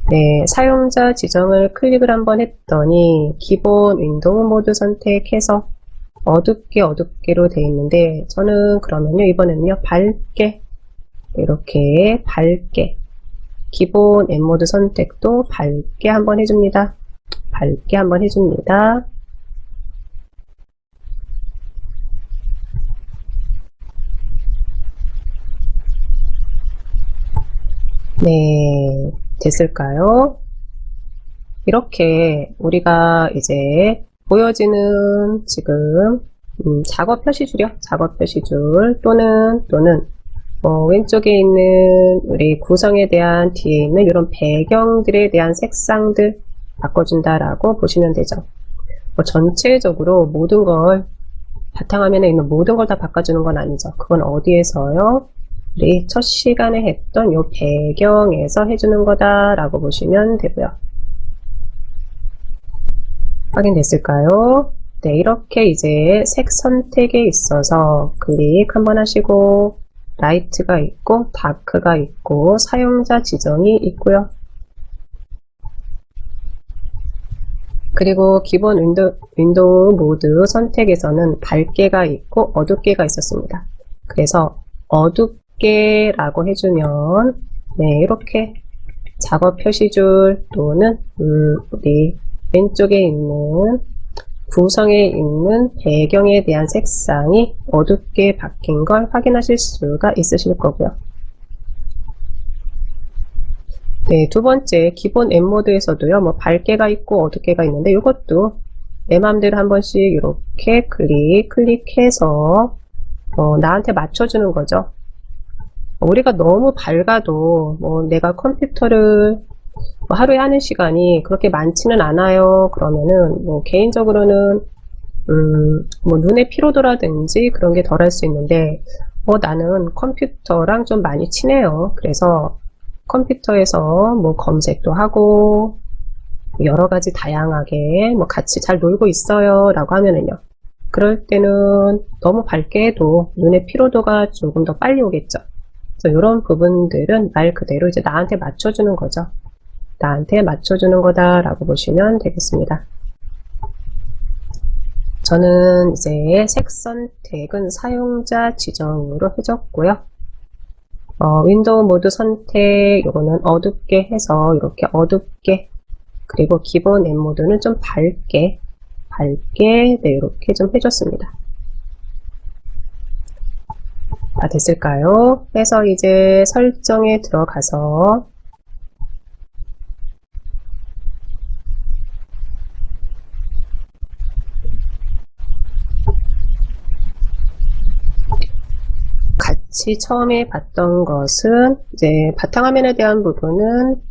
S1: 네, 사용자 지정을 클릭을 한번 했더니 기본 윈도우 모드 선택해서 어둡게로 되어 있는데, 저는 그러면요 이번에는요 밝게, 이렇게 밝게, 기본 앱모드 선택도 밝게 한번 해줍니다. 밝게 한번 해줍니다. 네, 됐을까요? 이렇게 우리가 이제 보여지는 지금 작업 표시줄이요. 작업 표시줄 또는 왼쪽에 있는 우리 구성에 대한 뒤에 있는 이런 배경들에 대한 색상들 바꿔준다라고 보시면 되죠. 전체적으로 모든 걸 바탕화면에 있는 모든 걸 다 바꿔주는 건 아니죠. 그건 어디에서요? 우리 첫 시간에 했던 이 배경에서 해주는 거다라고 보시면 되고요. 확인됐을까요? 네, 이렇게 이제 색 선택에 있어서 클릭 한번 하시고 라이트가 있고 다크가 있고 사용자 지정이 있고요. 그리고 기본 윈도우 모드 선택에서는 밝게가 있고 어둡게가 있었습니다. 그래서 어둡게라고 해주면 네, 이렇게 작업 표시줄 또는 우리 왼쪽에 있는 구성에 있는 배경에 대한 색상이 어둡게 바뀐 걸 확인하실 수가 있으실 거고요. 네, 두 번째 기본 앱 모드에서도요, 밝게가 있고 어둡게가 있는데 이것도 내 맘대로 한 번씩 이렇게 클릭해서 나한테 맞춰주는 거죠. 우리가 너무 밝아도 내가 컴퓨터를 하루에 하는 시간이 그렇게 많지는 않아요. 그러면은 개인적으로는 눈의 피로도라든지 그런 게 덜할 수 있는데 나는 컴퓨터랑 좀 많이 친해요. 그래서 컴퓨터에서 검색도 하고 여러 가지 다양하게 같이 잘 놀고 있어요 라고 하면은요, 그럴 때는 너무 밝게 해도 눈의 피로도가 조금 더 빨리 오겠죠. 그래서 이런 부분들은 말 그대로 이제 나한테 맞춰주는 거죠. 나한테 맞춰주는 거다 라고 보시면 되겠습니다. 저는 이제 색 선택은 사용자 지정으로 해줬고요. 윈도우 모드 선택 요거는 어둡게 해서 이렇게 어둡게, 그리고 기본 앱 모드는 좀 밝게 네, 이렇게 좀 해줬습니다. 다 됐을까요? 그래서 이제 설정에 들어가서 같이 처음에 봤던 것은 이제 바탕화면에 대한 부분은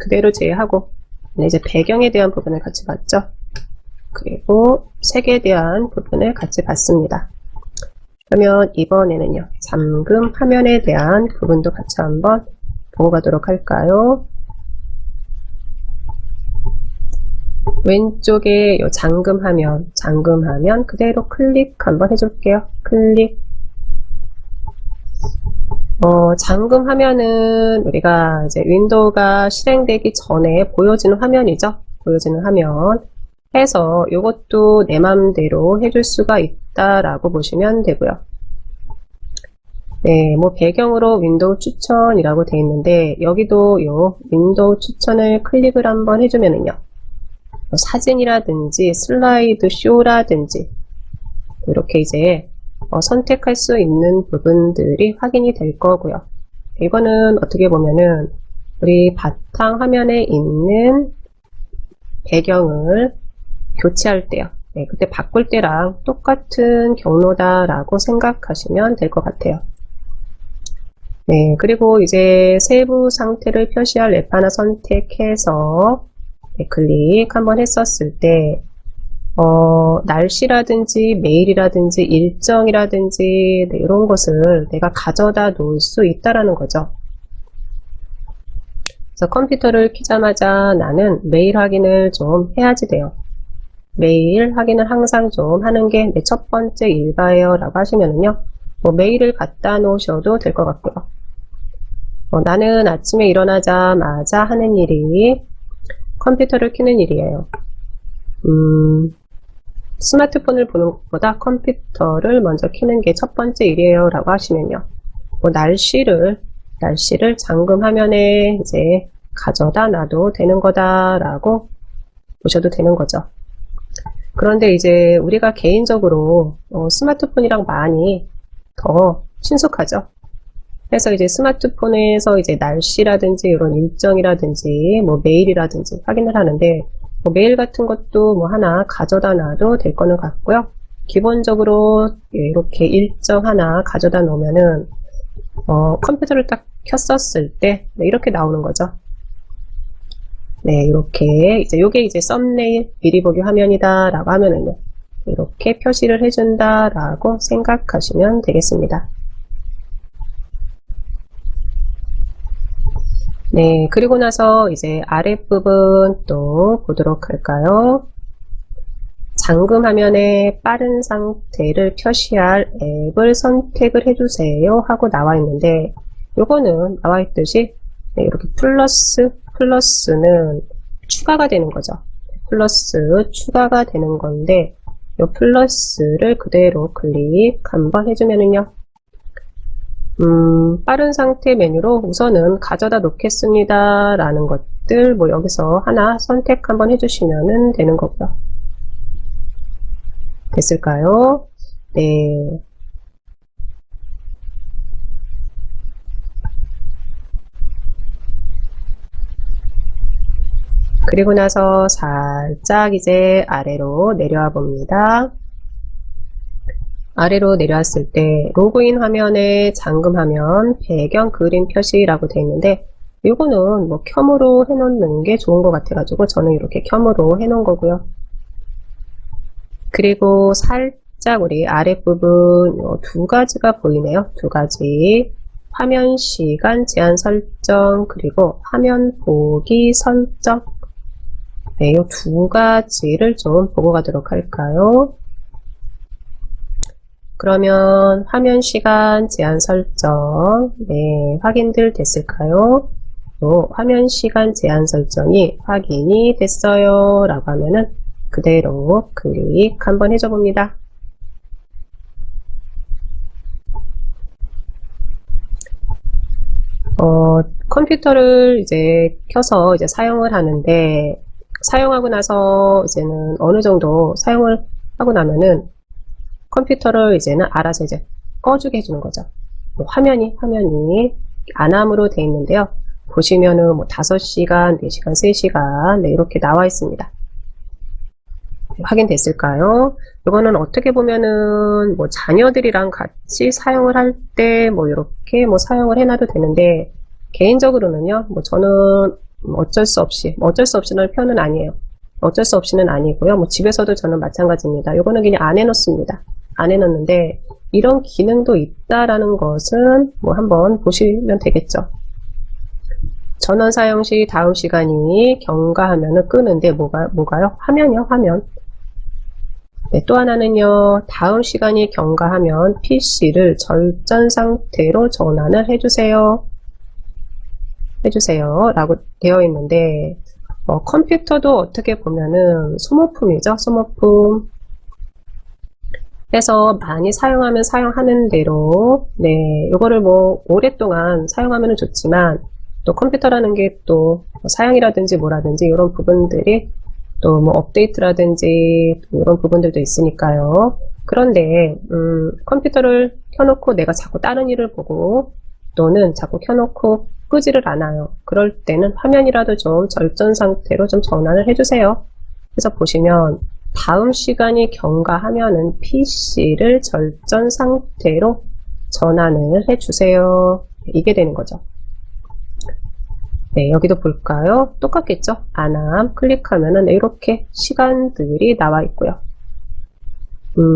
S1: 그대로 제외하고 이제 배경에 대한 부분을 같이 봤죠. 그리고 색에 대한 부분을 같이 봤습니다. 그러면 이번에는요, 잠금 화면에 대한 부분도 같이 한번 보고 가도록 할까요? 왼쪽에 이 잠금 화면 그대로 클릭 한번 해줄게요. 클릭. 잠금 화면은 우리가 이제 윈도우가 실행되기 전에 보여지는 화면이죠. 보여지는 화면 해서 이것도 내 맘대로 해줄 수가 있다라고 보시면 되고요. 네, 배경으로 윈도우 추천이라고 되어 있는데 여기도 요 윈도우 추천을 클릭을 한번 해주면은요, 사진이라든지 슬라이드 쇼라든지 이렇게 이제 선택할 수 있는 부분들이 확인이 될 거고요. 이거는 어떻게 보면은 우리 바탕 화면에 있는 배경을 교체할 때요. 네, 그때 바꿀 때랑 똑같은 경로다라고 생각하시면 될 것 같아요. 네, 그리고 이제 세부 상태를 표시할 앱 하나 선택해서 네, 클릭 한번 했었을 때 날씨라든지 메일이라든지 일정이라든지 네, 이런 것을 내가 가져다 놓을 수 있다라는 거죠. 그래서 컴퓨터를 켜자마자 나는 메일 확인을 좀 해야지 돼요. 메일 확인을 항상 좀 하는 게 내 첫 번째 일과예요 라고 하시면은요, 뭐 메일을 갖다 놓으셔도 될 것 같고요. 나는 아침에 일어나자마자 하는 일이 컴퓨터를 켜는 일이에요. 스마트폰을 보는 것보다 컴퓨터를 먼저 켜는 게 첫 번째 일이에요 라고 하시면요, 뭐 날씨를 잠금 화면에 이제 가져다 놔도 되는 거다 라고 보셔도 되는 거죠. 그런데 이제 우리가 개인적으로 스마트폰이랑 많이 더 친숙하죠. 그래서 이제 스마트폰에서 이제 날씨라든지 이런 일정이라든지 뭐 메일이라든지 확인을 하는데, 뭐 메일 같은 것도 뭐 하나 가져다 놔도 될 거는 같고요. 기본적으로 이렇게 일정 하나 가져다 놓으면은 컴퓨터를 딱 켰었을 때 이렇게 나오는 거죠. 네, 이렇게 이제 요게 이제 썸네일 미리 보기 화면이다 라고 하면은요, 이렇게 표시를 해준다 라고 생각하시면 되겠습니다. 네, 그리고 나서 이제 아랫부분 또 보도록 할까요? 잠금 화면에 빠른 상태를 표시할 앱을 선택을 해주세요 하고 나와 있는데, 요거는 나와 있듯이 이렇게 플러스는 추가가 되는 거죠. 플러스 추가가 되는 건데, 요 플러스를 그대로 클릭 한번 해주면은요, 빠른 상태 메뉴로 우선은 가져다 놓겠습니다 라는 것들 뭐 여기서 하나 선택 한번 해주시면 되는 거고요. 됐을까요? 네. 그리고 나서 살짝 이제 아래로 내려와 봅니다. 아래로 내려왔을 때 로그인 화면에 잠금 화면 배경 그림 표시라고 되어 있는데, 이거는 뭐 켬으로 해놓는 게 좋은 것 같아가지고 저는 이렇게 켬으로 해놓은 거고요. 그리고 살짝 우리 아랫부분 두 가지가 보이네요. 두 가지. 화면 시간 제한 설정 그리고 화면 보기 설정. 네, 이 두 가지를 좀 보고 가도록 할까요? 그러면 화면 시간 제한 설정, 네, 확인들 됐을까요? 화면 시간 제한 설정이 확인이 됐어요 라고 하면은 그대로 클릭 한번 해줘 봅니다. 컴퓨터를 이제 켜서 이제 사용을 하는데, 사용하고 나서 이제는 어느 정도 사용을 하고 나면은 컴퓨터를 이제는 알아서 이제 꺼주게 해주는 거죠. 화면이 안함으로 되어 있는데요. 보시면은 뭐 5시간, 4시간, 3시간 네, 이렇게 나와 있습니다. 확인됐을까요? 이거는 어떻게 보면은 뭐 자녀들이랑 같이 사용을 할 때 뭐 이렇게 뭐 사용을 해놔도 되는데, 개인적으로는요, 뭐 저는 어쩔 수 없이는 표현은 아니에요. 어쩔 수 없이는 아니고요. 뭐 집에서도 저는 마찬가지입니다. 이거는 그냥 안 해놓습니다. 안 해놓는데, 이런 기능도 있다라는 것은 뭐 한번 보시면 되겠죠. 전원 사용 시 다음 시간이 경과하면은 끄는데 뭐가요? 화면이요, 화면. 네, 또 하나는요, 다음 시간이 경과하면 PC를 절전 상태로 전환을 해주세요 라고 되어 있는데, 컴퓨터도 어떻게 보면은 소모품이죠, 소모품. 그래서 많이 사용하면 사용하는 대로, 네, 이거를 뭐 오랫동안 사용하면 좋지만, 또 컴퓨터라는 게 또 사양이라든지 뭐라든지 이런 부분들이 또 뭐 업데이트라든지 이런 부분들도 있으니까요. 그런데 컴퓨터를 켜놓고 내가 자꾸 다른 일을 보고 또는 자꾸 켜놓고 끄지를 않아요. 그럴 때는 화면이라도 좀 절전 상태로 좀 전환을 해주세요. 그래서 보시면 다음 시간이 경과하면은 PC를 절전 상태로 전환을 해주세요. 이게 되는 거죠. 네, 여기도 볼까요? 똑같겠죠? 안함 클릭하면은 이렇게 시간들이 나와 있고요.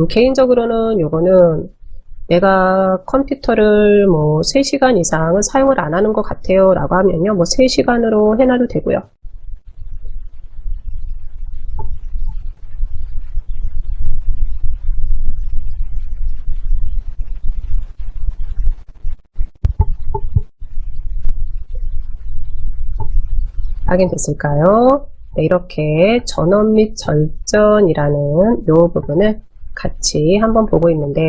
S1: 개인적으로는 요거는 내가 컴퓨터를 뭐 3시간 이상은 사용을 안 하는 것 같아요 라고 하면요, 뭐 3시간으로 해놔도 되고요. 확인됐을까요? 네, 이렇게 전원 및 절전이라는 이 부분을 같이 한번 보고 있는데,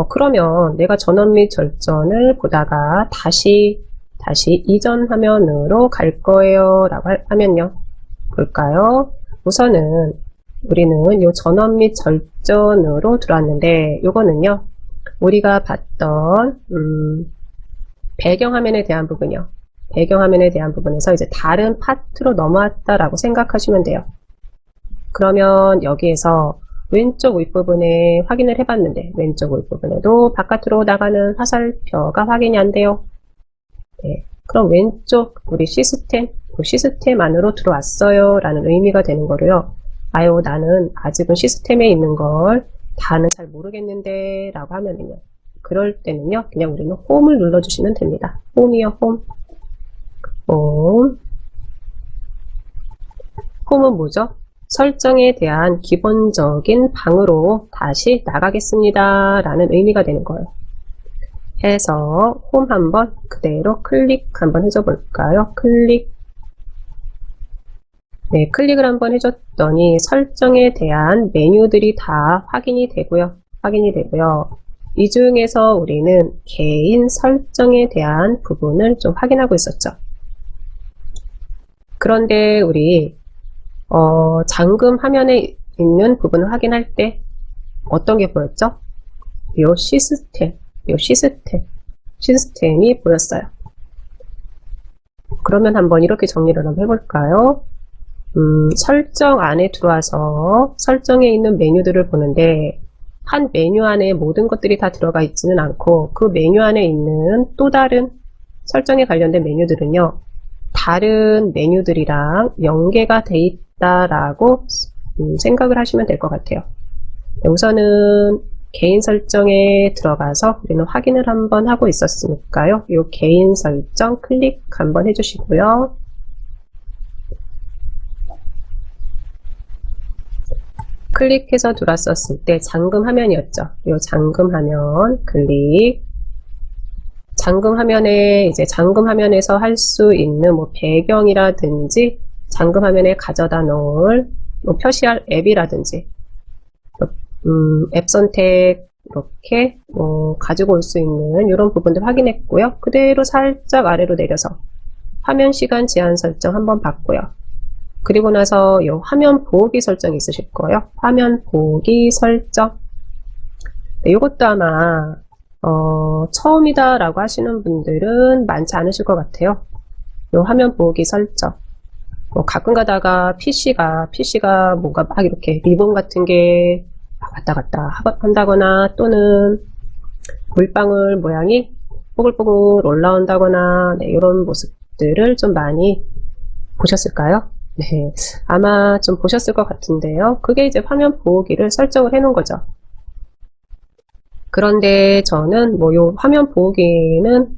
S1: 그러면 내가 전원 및 절전을 보다가 다시 이전 화면으로 갈 거예요 라고 하면요, 볼까요? 우선은 우리는 이 전원 및 절전으로 들어왔는데, 요거는요 우리가 봤던 배경화면에 대한 부분이요, 배경화면에 대한 부분에서 이제 다른 파트로 넘어왔다라고 생각하시면 돼요. 그러면 여기에서 왼쪽 윗부분에 확인을 해봤는데, 왼쪽 윗부분에도 바깥으로 나가는 화살표가 확인이 안 돼요. 네, 그럼 왼쪽 우리 시스템 안으로 들어왔어요 라는 의미가 되는 거로요. 아유, 나는 아직은 시스템에 있는 걸 다는 잘 모르겠는데 라고 하면은요, 그럴 때는요 그냥 우리는 홈을 눌러주시면 됩니다. 홈이요, 홈. 홈은 뭐죠? 설정에 대한 기본적인 방으로 다시 나가겠습니다 라는 의미가 되는 거예요. 해서 홈 한번 그대로 클릭 한번 해줘 볼까요? 클릭. 네, 클릭을 한번 해줬더니 설정에 대한 메뉴들이 다 확인이 되고요. 이 중에서 우리는 개인 설정에 대한 부분을 좀 확인하고 있었죠. 그런데 우리 잠금 화면에 있는 부분을 확인할 때 어떤 게 보였죠? 요 시스템이 보였어요. 그러면 한번 이렇게 정리를 한번 해볼까요? 설정 안에 들어와서 설정에 있는 메뉴들을 보는데, 한 메뉴 안에 모든 것들이 다 들어가 있지는 않고 그 메뉴 안에 있는 또 다른 설정에 관련된 메뉴들은요, 다른 메뉴들이랑 연계가 돼 있다라고 생각을 하시면 될 것 같아요. 네, 우선은 개인 설정에 들어가서 우리는 확인을 한번 하고 있었으니까요, 이 개인 설정 클릭 한번 해주시고요. 클릭해서 들어왔었을 때 잠금 화면이었죠. 이 잠금 화면 클릭. 잠금 화면에 이제 잠금 화면에서 할 수 있는 뭐 배경이라든지 잠금 화면에 가져다 놓을 뭐 표시할 앱이라든지 앱 선택 이렇게 가지고 올 수 있는 이런 부분들 확인했고요. 그대로 살짝 아래로 내려서 화면 시간 제한 설정 한번 봤고요. 그리고 나서 이 화면 보기 설정이 있으실 거예요. 화면 보기 설정. 네, 이것도 아마 처음이다 라고 하시는 분들은 많지 않으실 것 같아요. 이 화면 보기 설정. 가끔 가다가 PC가 뭔가 막 이렇게 리본 같은 게 왔다 갔다 한다거나, 또는 물방울 모양이 뽀글뽀글 올라온다거나, 네, 이런 모습들을 좀 많이 보셨을까요? 네, 아마 좀 보셨을 것 같은데요. 그게 이제 화면 보기를 설정을 해 놓은 거죠. 그런데 저는 뭐 요 화면 보기는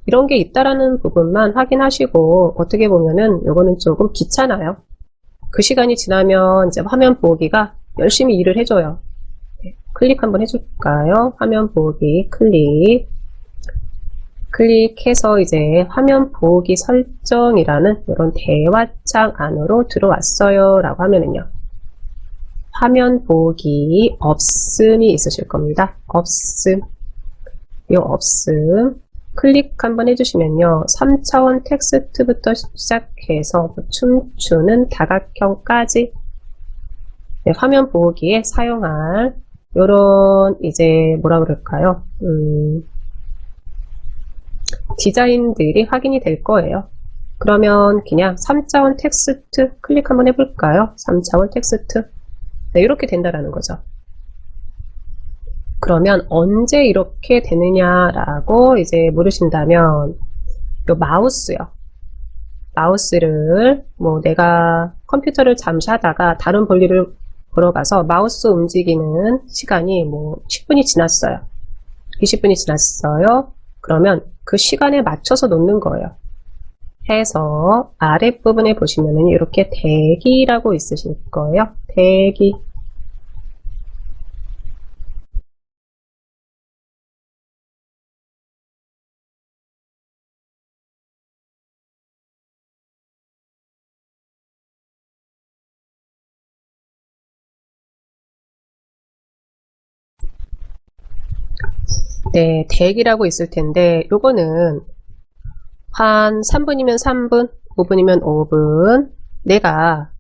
S1: 이런 게 있다라는 부분만 확인하시고, 어떻게 보면은 요거는 조금 귀찮아요. 그 시간이 지나면 이제 화면 보기가 열심히 일을 해줘요. 네, 클릭 한번 해줄까요? 화면 보기 클릭. 클릭해서 이제 화면 보기 설정이라는 이런 대화창 안으로 들어왔어요 라고 하면은요, 화면 보기 없음이 있으실 겁니다. 없음. 이 없음 클릭 한번 해주시면요, 3차원 텍스트부터 시작해서 춤추는 다각형까지, 네, 화면 보기에 사용할 요런 이제 뭐라 그럴까요? 디자인들이 확인이 될 거예요. 그러면 그냥 3차원 텍스트 클릭 한번 해볼까요? 3차원 텍스트. 네, 이렇게 된다라는 거죠. 그러면 언제 이렇게 되느냐라고 이제 물으신다면, 요 마우스요. 마우스를 뭐 내가 컴퓨터를 잠시 하다가 다른 볼일을 보러 가서 마우스 움직이는 시간이 뭐 10분이 지났어요. 20분이 지났어요. 그러면 그 시간에 맞춰서 놓는 거예요. 해서 아랫부분에 보시면은 이렇게 대기라고 있으실 거예요. 대기. 네, 대기라고 있을 텐데 요거는 한 3분이면 3분, 5분이면 5분 내가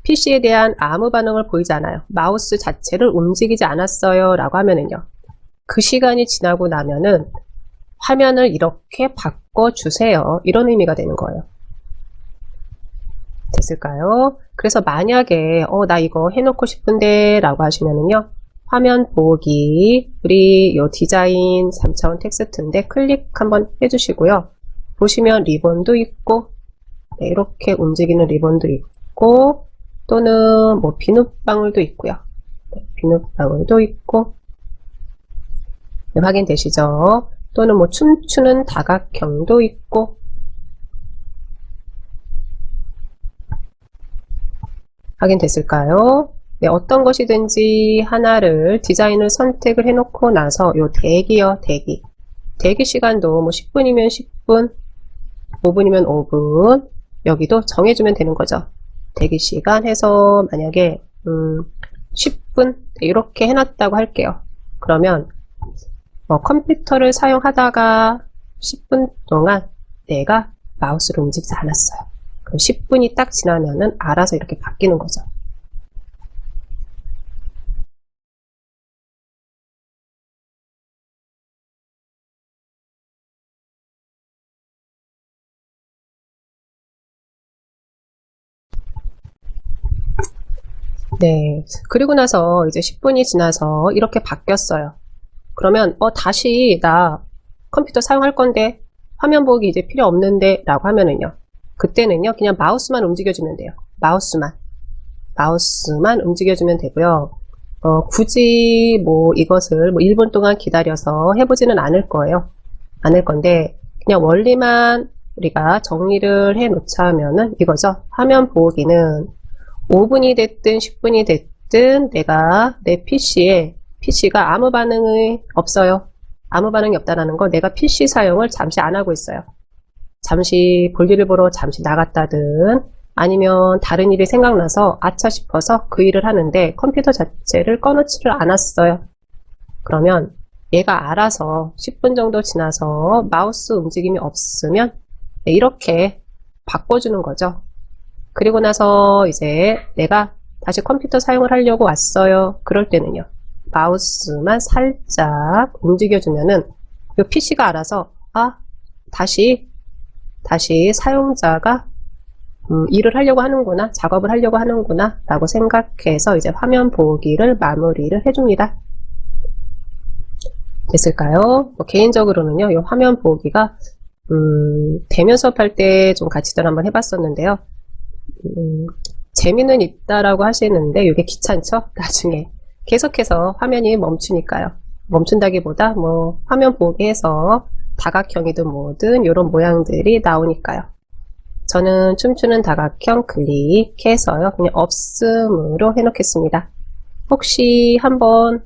S1: PC에 대한 아무 반응을 보이지 않아요. 마우스 자체를 움직이지 않았어요 라고 하면은요. 그 시간이 지나고 나면은 화면을 이렇게 바꿔주세요. 이런 의미가 되는 거예요. 됐을까요? 그래서 만약에 나 이거 해놓고 싶은데 라고 하시면은요. 화면 보기 우리 요 디자인 3차원 텍스트인데 클릭 한번 해주시고요. 보시면 리본도 있고 네, 이렇게 움직이는 리본도 있고 또는 뭐 비눗방울도 있고요. 네, 비눗방울도 있고 네, 확인되시죠? 또는 뭐 춤추는 다각형도 있고 확인됐을까요? 네, 어떤 것이든지 하나를 디자인을 선택을 해놓고 나서 요 대기요, 대기. 대기 시간도 뭐 10분이면 10분, 5분이면 5분 여기도 정해주면 되는 거죠. 대기 시간 해서 만약에 10분 이렇게 해놨다고 할게요. 그러면 컴퓨터를 사용하다가 10분 동안 내가 마우스를 움직이지 않았어요. 그럼 10분이 딱 지나면은 알아서 이렇게 바뀌는 거죠. 네. 그리고 나서 이제 10분이 지나서 이렇게 바뀌었어요. 그러면 다시 나 컴퓨터 사용할 건데 화면 보기 이제 필요 없는데 라고 하면은요. 그때는요. 그냥 마우스만 움직여주면 돼요. 마우스만 움직여주면 되고요. 굳이 뭐 이것을 뭐 1분 동안 기다려서 해보지는 않을 거예요. 않을 건데 그냥 원리만 우리가 정리를 해 놓자면은 이거죠. 화면 보기는 5분이 됐든 10분이 됐든 내가 내 PC가 아무 반응이 없어요. 아무 반응이 없다라는 걸 내가 PC 사용을 잠시 안 하고 있어요. 잠시 볼일을 보러 잠시 나갔다든 아니면 다른 일이 생각나서 아차 싶어서 그 일을 하는데 컴퓨터 자체를 꺼놓지를 않았어요. 그러면 얘가 알아서 10분 정도 지나서 마우스 움직임이 없으면 이렇게 바꿔주는 거죠. 그리고 나서 이제 내가 다시 컴퓨터 사용을 하려고 왔어요. 그럴 때는요. 마우스만 살짝 움직여주면은 이 PC가 알아서 다시 사용자가 일을 하려고 하는구나, 작업을 하려고 하는구나 라고 생각해서 이제 화면 보기를 마무리를 해줍니다. 됐을까요? 개인적으로는요, 이 화면 보기가 대면 수업할 때 좀 같이들 한번 해봤었는데요. 재미는 있다라고 하시는데 이게 귀찮죠? 나중에 계속해서 화면이 멈추니까요. 멈춘다기보다 뭐 화면 보기해서 다각형이든 뭐든 이런 모양들이 나오니까요. 저는 춤추는 다각형 클릭해서요. 그냥 없음으로 해놓겠습니다. 혹시 한번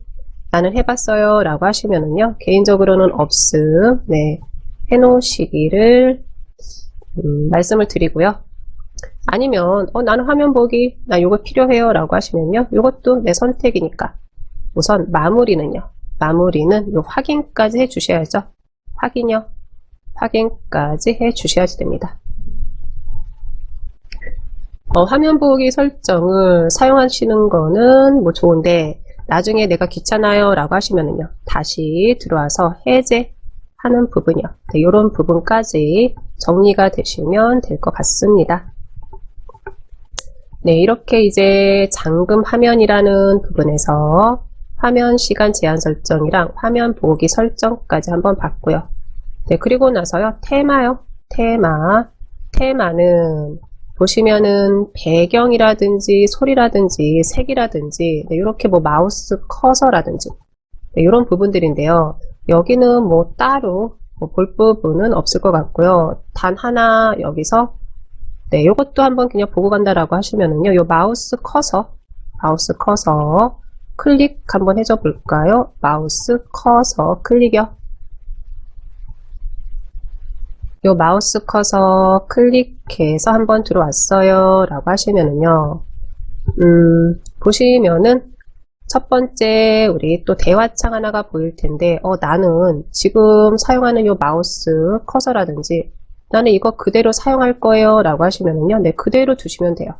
S1: 나는 해봤어요 라고 하시면은요. 개인적으로는 없음 네, 해놓으시기를 말씀을 드리고요. 아니면 나는 화면 보기 나 요거 필요해요 라고 하시면요. 요것도 내 선택이니까 우선 마무리는요. 마무리는 요 확인까지 해 주셔야죠. 확인요. 확인까지 해 주셔야지 됩니다. 화면 보기 설정을 사용하시는 거는 뭐 좋은데 나중에 내가 귀찮아요 라고 하시면은요. 다시 들어와서 해제하는 부분이요. 네, 요런 부분까지 정리가 되시면 될 것 같습니다. 네, 이렇게 이제 잠금 화면이라는 부분에서 화면 시간 제한 설정이랑 화면 보기 설정까지 한번 봤고요. 네, 그리고 나서요. 테마요. 테마는 보시면은 배경이라든지 소리라든지 색이라든지 네, 이렇게 뭐 마우스 커서라든지 네, 이런 부분들인데요. 여기는 뭐 따로 볼 부분은 없을 것 같고요. 단 하나 여기서 네, 요것도 한번 그냥 보고 간다라고 하시면은요. 요 마우스 커서 클릭 한번 해줘 볼까요? 마우스 커서 클릭이요. 요 마우스 커서 클릭해서 한번 들어왔어요 라고 하시면은요. 보시면은 첫 번째 우리 또 대화창 하나가 보일 텐데 나는 지금 사용하는 요 마우스 커서라든지 나는 이거 그대로 사용할 거예요 라고 하시면은요. 네, 그대로 두시면 돼요.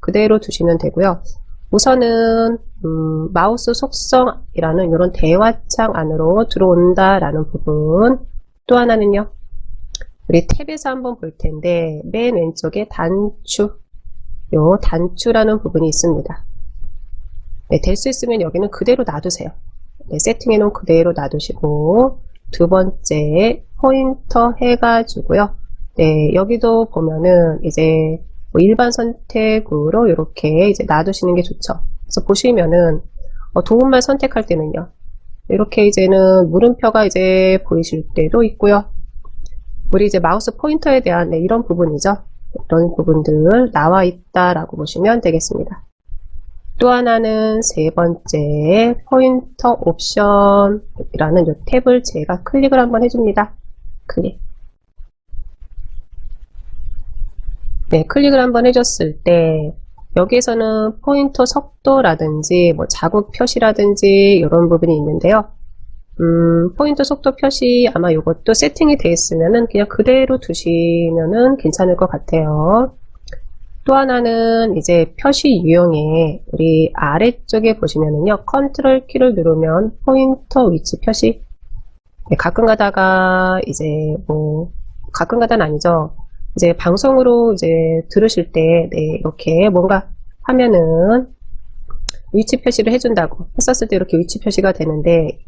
S1: 그대로 두시면 되고요. 우선은 마우스 속성이라는 이런 대화창 안으로 들어온다 라는 부분. 또 하나는요. 우리 탭에서 한번 볼 텐데 맨 왼쪽에 요 단추라는 부분이 있습니다. 네, 될 수 있으면 여기는 그대로 놔두세요. 네, 세팅해 놓은 그대로 놔두시고 두 번째 포인터 해가지고요. 네, 여기도 보면은 이제 뭐 일반 선택으로 이렇게 이제 놔두시는 게 좋죠. 그래서 보시면은 도움만 선택할 때는요. 이렇게 이제는 물음표가 이제 보이실 때도 있고요. 우리 이제 마우스 포인터에 대한 네, 이런 부분이죠. 이런 부분들 나와 있다라고 보시면 되겠습니다. 또 하나는 세 번째 포인터 옵션이라는 이 탭을 제가 클릭을 한번 해줍니다. 클릭. 네, 클릭을 한번 해줬을 때 여기에서는 포인터 속도라든지 뭐 자국 표시라든지 이런 부분이 있는데요. 포인터 속도 표시 아마 이것도 세팅이 되어 있으면은 그냥 그대로 두시면은 괜찮을 것 같아요. 또 하나는 이제 표시 유형에 우리 아래쪽에 보시면은요. 컨트롤 키를 누르면 포인터 위치 표시. 네, 가끔 가다가 이제 뭐 가끔 가다는 아니죠. 이제 방송으로 이제 들으실 때 네, 이렇게 뭔가 하면은 위치 표시를 해준다고 했었을 때 이렇게 위치 표시가 되는데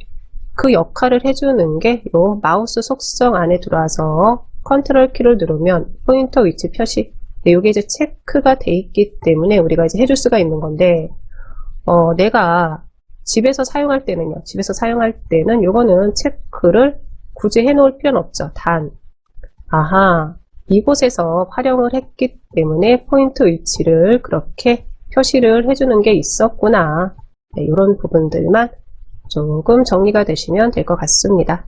S1: 그 역할을 해주는 게 요 마우스 속성 안에 들어와서 컨트롤 키를 누르면 포인터 위치 표시. 네, 요게 이제 체크가 돼 있기 때문에 우리가 이제 해줄 수가 있는 건데, 내가 집에서 사용할 때는요, 집에서 사용할 때는 요거는 체크를 굳이 해 놓을 필요는 없죠. 단, 아하, 이곳에서 활용을 했기 때문에 포인트 위치를 그렇게 표시를 해주는 게 있었구나. 네, 이런 부분들만 조금 정리가 되시면 될 것 같습니다.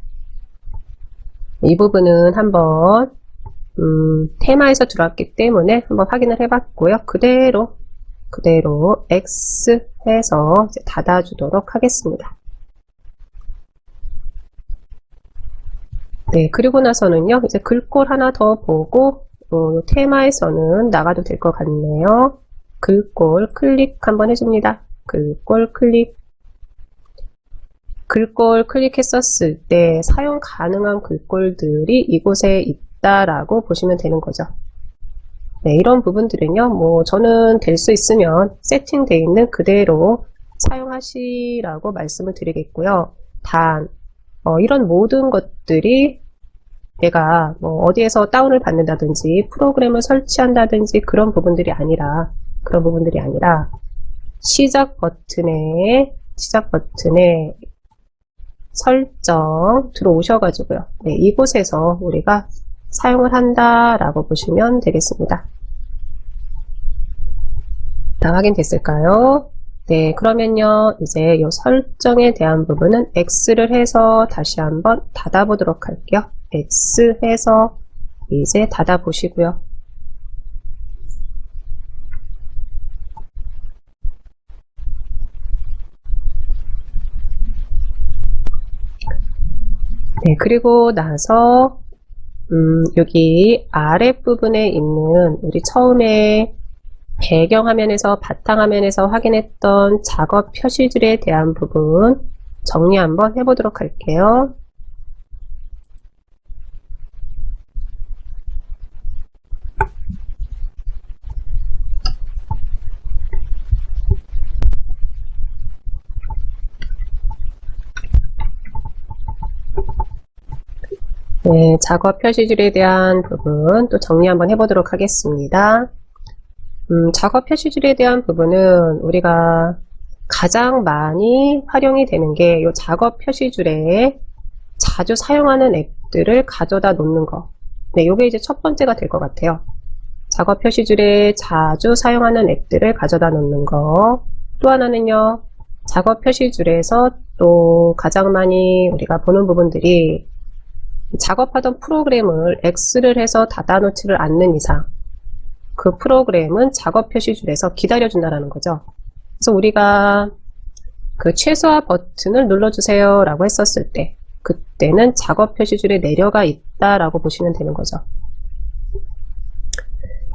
S1: 이 부분은 한번 테마에서 들어왔기 때문에 한번 확인을 해봤고요. 그대로 X 해서 이제 닫아주도록 하겠습니다. 네, 그리고 나서는요, 이제 글꼴 하나 더 보고 테마에서는 나가도 될 것 같네요. 글꼴 클릭 한번 해줍니다. 글꼴 클릭. 글꼴 클릭했었을 때 사용 가능한 글꼴들이 이곳에 있다라고 보시면 되는 거죠. 네, 이런 부분들은요, 뭐 저는 될 수 있으면 세팅되어 있는 그대로 사용하시라고 말씀을 드리겠고요. 단 이런 모든 것들이 내가 뭐 어디에서 다운을 받는다든지 프로그램을 설치한다든지 그런 부분들이 아니라 시작 버튼에 설정 들어오셔가지고요. 네, 이곳에서 우리가 사용을 한다라고 보시면 되겠습니다. 다 확인됐을까요? 네, 그러면요, 이제 이 설정에 대한 부분은 X를 해서 다시 한번 닫아보도록 할게요. X 해서 이제 닫아보시고요. 네, 그리고 나서 여기 아랫부분에 있는 우리 처음에 배경화면에서 바탕화면에서 확인했던 작업 표시줄에 대한 부분 정리 한번 해보도록 할게요. 네, 작업 표시줄에 대한 부분 또 정리 한번 해보도록 하겠습니다. 작업 표시줄에 대한 부분은 우리가 가장 많이 활용이 되는 게 이 작업 표시줄에 자주 사용하는 앱들을 가져다 놓는 거. 네, 요게 이제 첫 번째가 될 것 같아요. 작업 표시줄에 자주 사용하는 앱들을 가져다 놓는 거. 또 하나는요, 작업 표시줄에서 또 가장 많이 우리가 보는 부분들이 작업하던 프로그램을 X를 해서 닫아놓지를 않는 이상 그 프로그램은 작업 표시줄에서 기다려준다는 거죠. 그래서 우리가 그 최소화 버튼을 눌러주세요 라고 했었을 때 그때는 작업 표시줄에 내려가 있다라고 보시면 되는 거죠.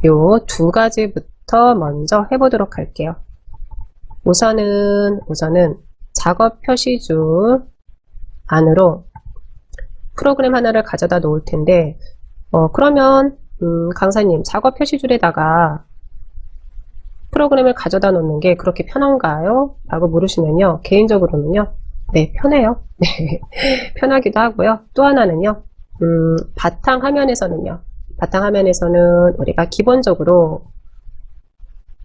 S1: 요 두 가지부터 먼저 해보도록 할게요. 우선은 작업 표시줄 안으로 프로그램 하나를 가져다 놓을 텐데 그러면 강사님 작업 표시줄에다가 프로그램을 가져다 놓는 게 그렇게 편한가요? 라고 물으시면요. 개인적으로는요. 네, 편해요. 네, 편하기도 하고요. 또 하나는요. 바탕화면에서는 우리가 기본적으로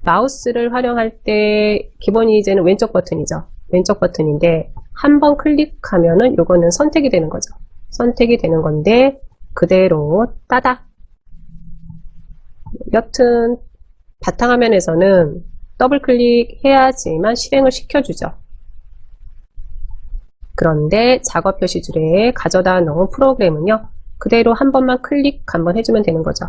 S1: 마우스를 활용할 때 기본이 이제는 왼쪽 버튼이죠. 왼쪽 버튼인데 한 번 클릭하면은 요거는 선택이 되는 거죠. 선택이 되는 건데 그대로 따닥. 여튼 바탕화면에서는 더블 클릭해야지만 실행을 시켜주죠. 그런데 작업 표시줄에 가져다 놓은 프로그램은요. 그대로 한 번만 클릭 한번 해주면 되는 거죠.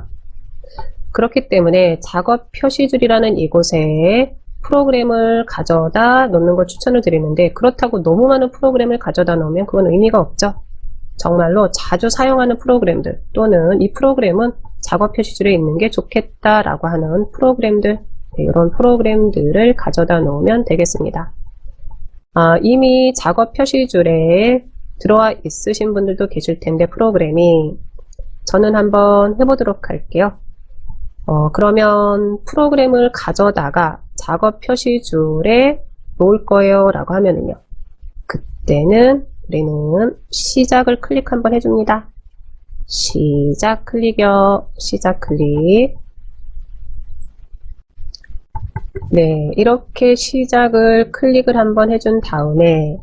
S1: 그렇기 때문에 작업 표시줄이라는 이곳에 프로그램을 가져다 놓는 걸 추천을 드리는데 그렇다고 너무 많은 프로그램을 가져다 놓으면 그건 의미가 없죠. 정말로 자주 사용하는 프로그램들 또는 이 프로그램은 작업 표시줄에 있는 게 좋겠다라고 하는 프로그램들, 이런 프로그램들을 가져다 놓으면 되겠습니다. 이미 작업 표시줄에 들어와 있으신 분들도 계실 텐데 프로그램이 저는 한번 해보도록 할게요. 그러면 프로그램을 가져다가 작업 표시줄에 놓을 거예요 라고 하면은요. 그때는 우리는 시작을 클릭 한번 해줍니다. 시작 클릭이요. 시작 클릭. 네, 이렇게 시작을 클릭을 한번 해준 다음에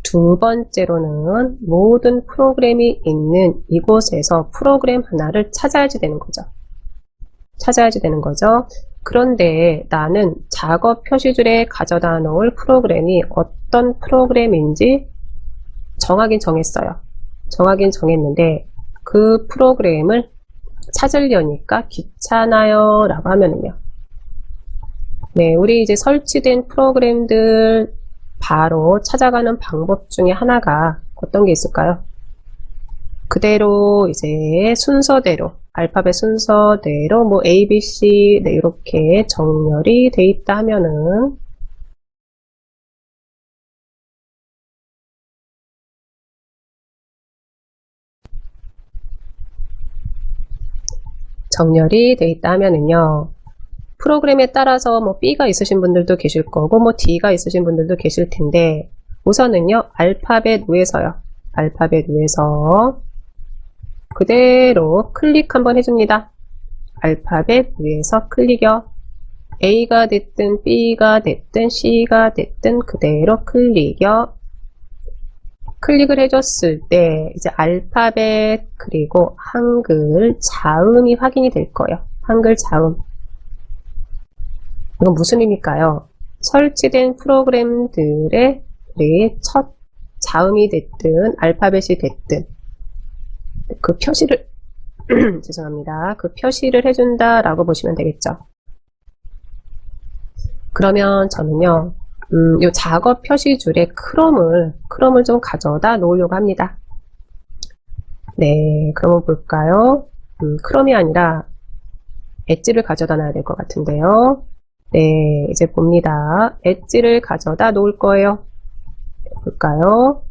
S1: 두 번째로는 모든 프로그램이 있는 이곳에서 프로그램 하나를 찾아야지 되는 거죠. 그런데 나는 작업 표시줄에 가져다 놓을 프로그램이 어떤 프로그램인지 정하긴 정했는데 그 프로그램을 찾으려니까 귀찮아요 라고 하면은요. 네, 우리 이제 설치된 프로그램들 바로 찾아가는 방법 중에 하나가 어떤 게 있을까요? 그대로 이제 순서대로 알파벳 순서대로 뭐 A, B, C 네, 이렇게 정렬이 돼 있다 하면은 프로그램에 따라서 뭐 B가 있으신 분들도 계실 거고 뭐 D가 있으신 분들도 계실 텐데 우선은요 알파벳 위에서 그대로 클릭 한번 해줍니다. 알파벳 위에서 클릭이요. A가 됐든 B가 됐든 C가 됐든 그대로 클릭이요. 클릭을 해줬을 때 이제 알파벳 그리고 한글 자음이 확인이 될 거예요. 한글 자음. 이건 무슨 의미일까요? 설치된 프로그램들의 우리 첫 자음이 됐든 알파벳이 됐든 그 표시를 죄송합니다. 그 표시를 해준다라고 보시면 되겠죠. 그러면 저는요, 요 작업 표시줄에 크롬을 좀 가져다 놓으려고 합니다. 네, 그러면 볼까요? 크롬이 아니라 엣지를 가져다 놔야 될 것 같은데요. 네, 이제 봅니다. 엣지를 가져다 놓을 거예요. 볼까요?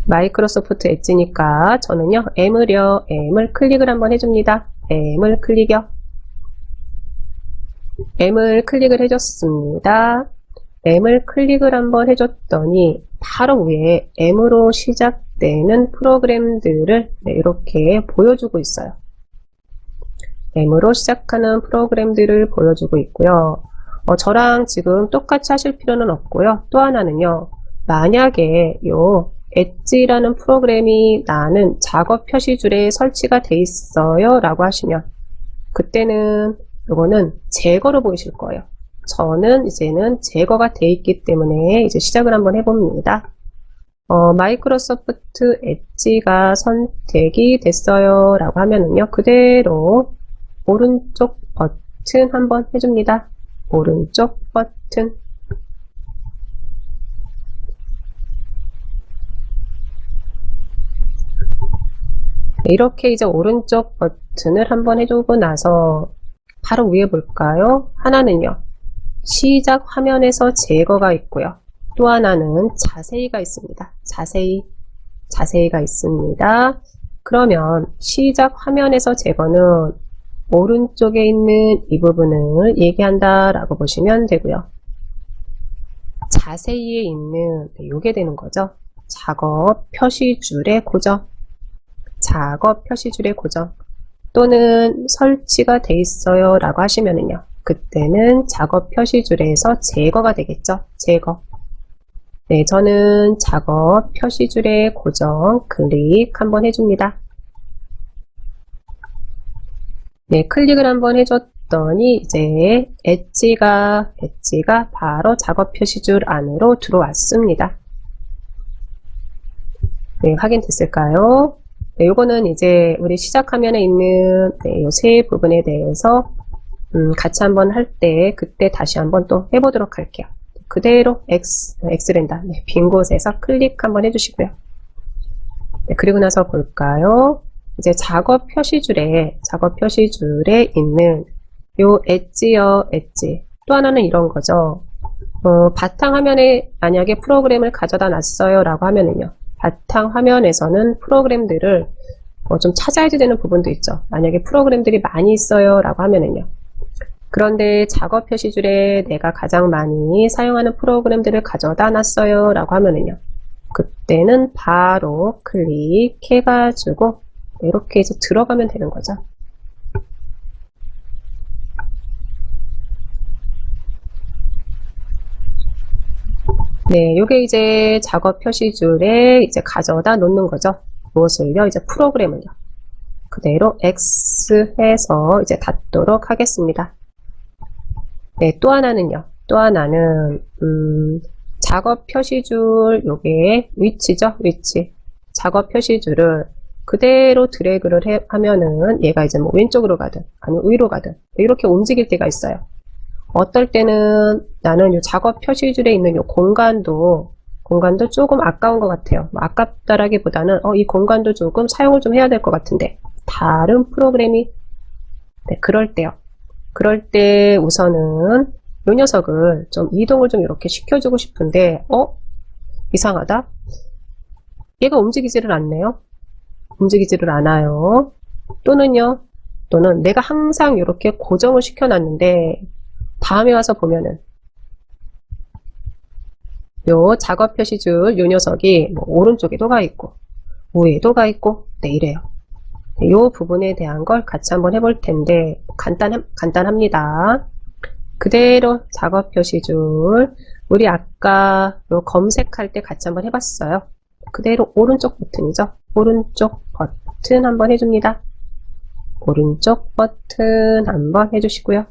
S1: 마이크로소프트 엣지니까 저는요 M을 클릭을 한번 해줍니다. M을 클릭이요. M을 클릭을 해줬습니다. M을 클릭을 한번 해줬더니 바로 위에 M으로 시작된 그때는 프로그램들을 이렇게 보여주고 있어요. M으로 시작하는 프로그램들을 보여주고 있고요. 저랑 지금 똑같이 하실 필요는 없고요. 또 하나는요. 만약에 요 엣지라는 프로그램이 나는 작업 표시줄에 설치가 돼 있어요 라고 하시면 그때는 요거는 제거로 보이실 거예요. 저는 이제는 제거가 돼 있기 때문에 이제 시작을 한번 해봅니다. 마이크로소프트 엣지가 선택이 됐어요 라고 하면은요. 그대로 오른쪽 버튼 한번 해줍니다. 오른쪽 버튼. 이렇게 이제 오른쪽 버튼을 한번 해주고 나서 바로 위에 볼까요? 하나는요. 시작 화면에서 제거가 있고요. 또 하나는 자세히가 있습니다. 자세히가 있습니다. 그러면 시작 화면에서 제거는 오른쪽에 있는 이 부분을 얘기한다 라고 보시면 되고요. 자세히에 있는 요게 되는 거죠. 작업 표시줄의 고정. 작업 표시줄의 고정 또는 설치가 돼 있어요 라고 하시면은요. 그때는 작업 표시줄에서 제거가 되겠죠. 제거. 네, 저는 작업 표시줄의 고정 클릭 한번 해줍니다. 네, 클릭을 한번 해줬더니 이제 엣지가 바로 작업 표시줄 안으로 들어왔습니다. 네, 확인됐을까요? 네, 요거는 이제 우리 시작 화면에 있는 요 세 부분에 대해서 같이 한번 할 때 그때 다시 한번 또 해보도록 할게요. 그대로 X랜다. 네, 빈 곳에서 클릭 한번 해주시고요. 네, 그리고 나서 볼까요? 이제 작업 표시줄에 있는 요 엣지요, 엣지. 또 하나는 이런 거죠. 바탕화면에 만약에 프로그램을 가져다 놨어요 라고 하면은요. 바탕화면에서는 프로그램들을 좀 찾아야 되는 부분도 있죠. 만약에 프로그램들이 많이 있어요 라고 하면은요. 그런데 작업 표시줄에 내가 가장 많이 사용하는 프로그램들을 가져다 놨어요 라고 하면은요. 그때는 바로 클릭해가지고 이렇게 이제 들어가면 되는 거죠. 네, 요게 이제 작업 표시줄에 이제 가져다 놓는 거죠. 무엇을요? 이제 프로그램을요. 그대로 X 해서 이제 닫도록 하겠습니다. 네, 또 하나는요. 또 하나는, 작업 표시줄, 요게 위치죠? 위치. 작업 표시줄을 그대로 드래그를 하면은 얘가 이제 뭐 왼쪽으로 가든, 아니면 위로 가든, 이렇게 움직일 때가 있어요. 어떨 때는 나는 이 작업 표시줄에 있는 이 공간도 조금 아까운 것 같아요. 아깝다라기보다는 이 공간도 조금 사용을 좀 해야 될 것 같은데 다른 프로그램이 네, 그럴 때 우선은 이 녀석을 좀 이동을 좀 이렇게 시켜주고 싶은데 이상하다. 얘가 움직이지를 않네요. 움직이지를 않아요. 또는 내가 항상 이렇게 고정을 시켜놨는데 다음에 와서 보면은 요 작업 표시줄 요 녀석이 뭐 오른쪽에도 가 있고 위에도 가 있고 네 이래요. 요 부분에 대한 걸 같이 한번 해볼 텐데 간단합니다. 그대로 작업 표시줄 우리 아까 요 검색할 때 같이 한번 해봤어요. 그대로 오른쪽 버튼이죠. 오른쪽 버튼 한번 해줍니다. 오른쪽 버튼 한번 해주시고요.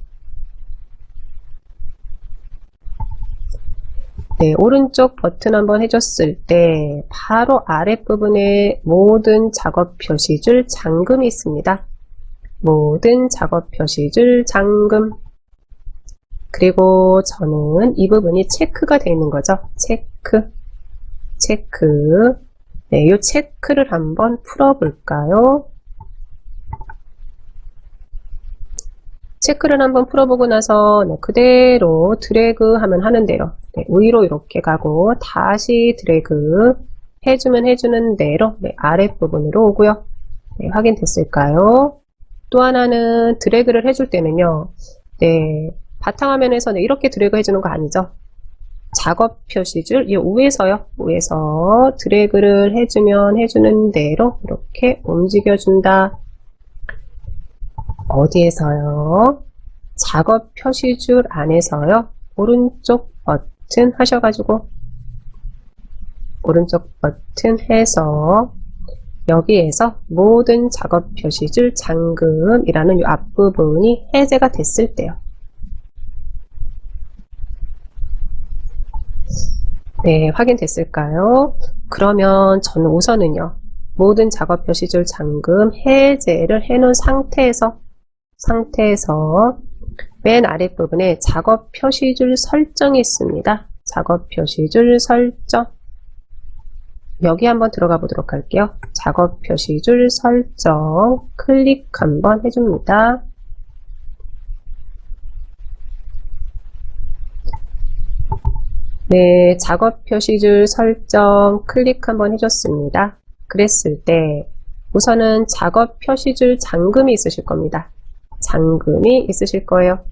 S1: 네, 오른쪽 버튼 한번 해줬을 때 바로 아랫부분에 모든 작업 표시줄 잠금이 있습니다. 모든 작업 표시줄 잠금. 그리고 저는 이 부분이 체크가 되어 있는 거죠. 체크. 네, 이 체크를 한번 풀어볼까요? 체크를 한번 풀어보고 나서 네, 그대로 드래그 하면 하는 대로 네, 위로 이렇게 가고 다시 드래그 해주면 해주는 대로 네, 아랫부분으로 오고요. 네, 확인됐을까요? 또 하나는 드래그를 해줄 때는요. 네, 바탕화면에서 네, 이렇게 드래그 해주는 거 아니죠? 작업 표시줄 이 위에서요. 위에서 드래그를 해주면 해주는 대로 이렇게 움직여준다. 어디에서요? 작업 표시줄 안에서요. 오른쪽 버튼 하셔가지고 오른쪽 버튼 해서 여기에서 모든 작업 표시줄 잠금이라는 이 앞부분이 해제가 됐을 때요. 네, 확인됐을까요? 그러면 저는 우선은요. 모든 작업 표시줄 잠금 해제를 해놓은 상태에서 맨 아랫부분에 작업 표시줄 설정이 있습니다. 작업 표시줄 설정. 여기 한번 들어가 보도록 할게요. 작업 표시줄 설정 클릭 한번 해줍니다. 네, 작업 표시줄 설정 클릭 한번 해줬습니다. 그랬을 때 우선은 작업 표시줄 잠금이 있으실 겁니다. 잠금이 있으실 거예요.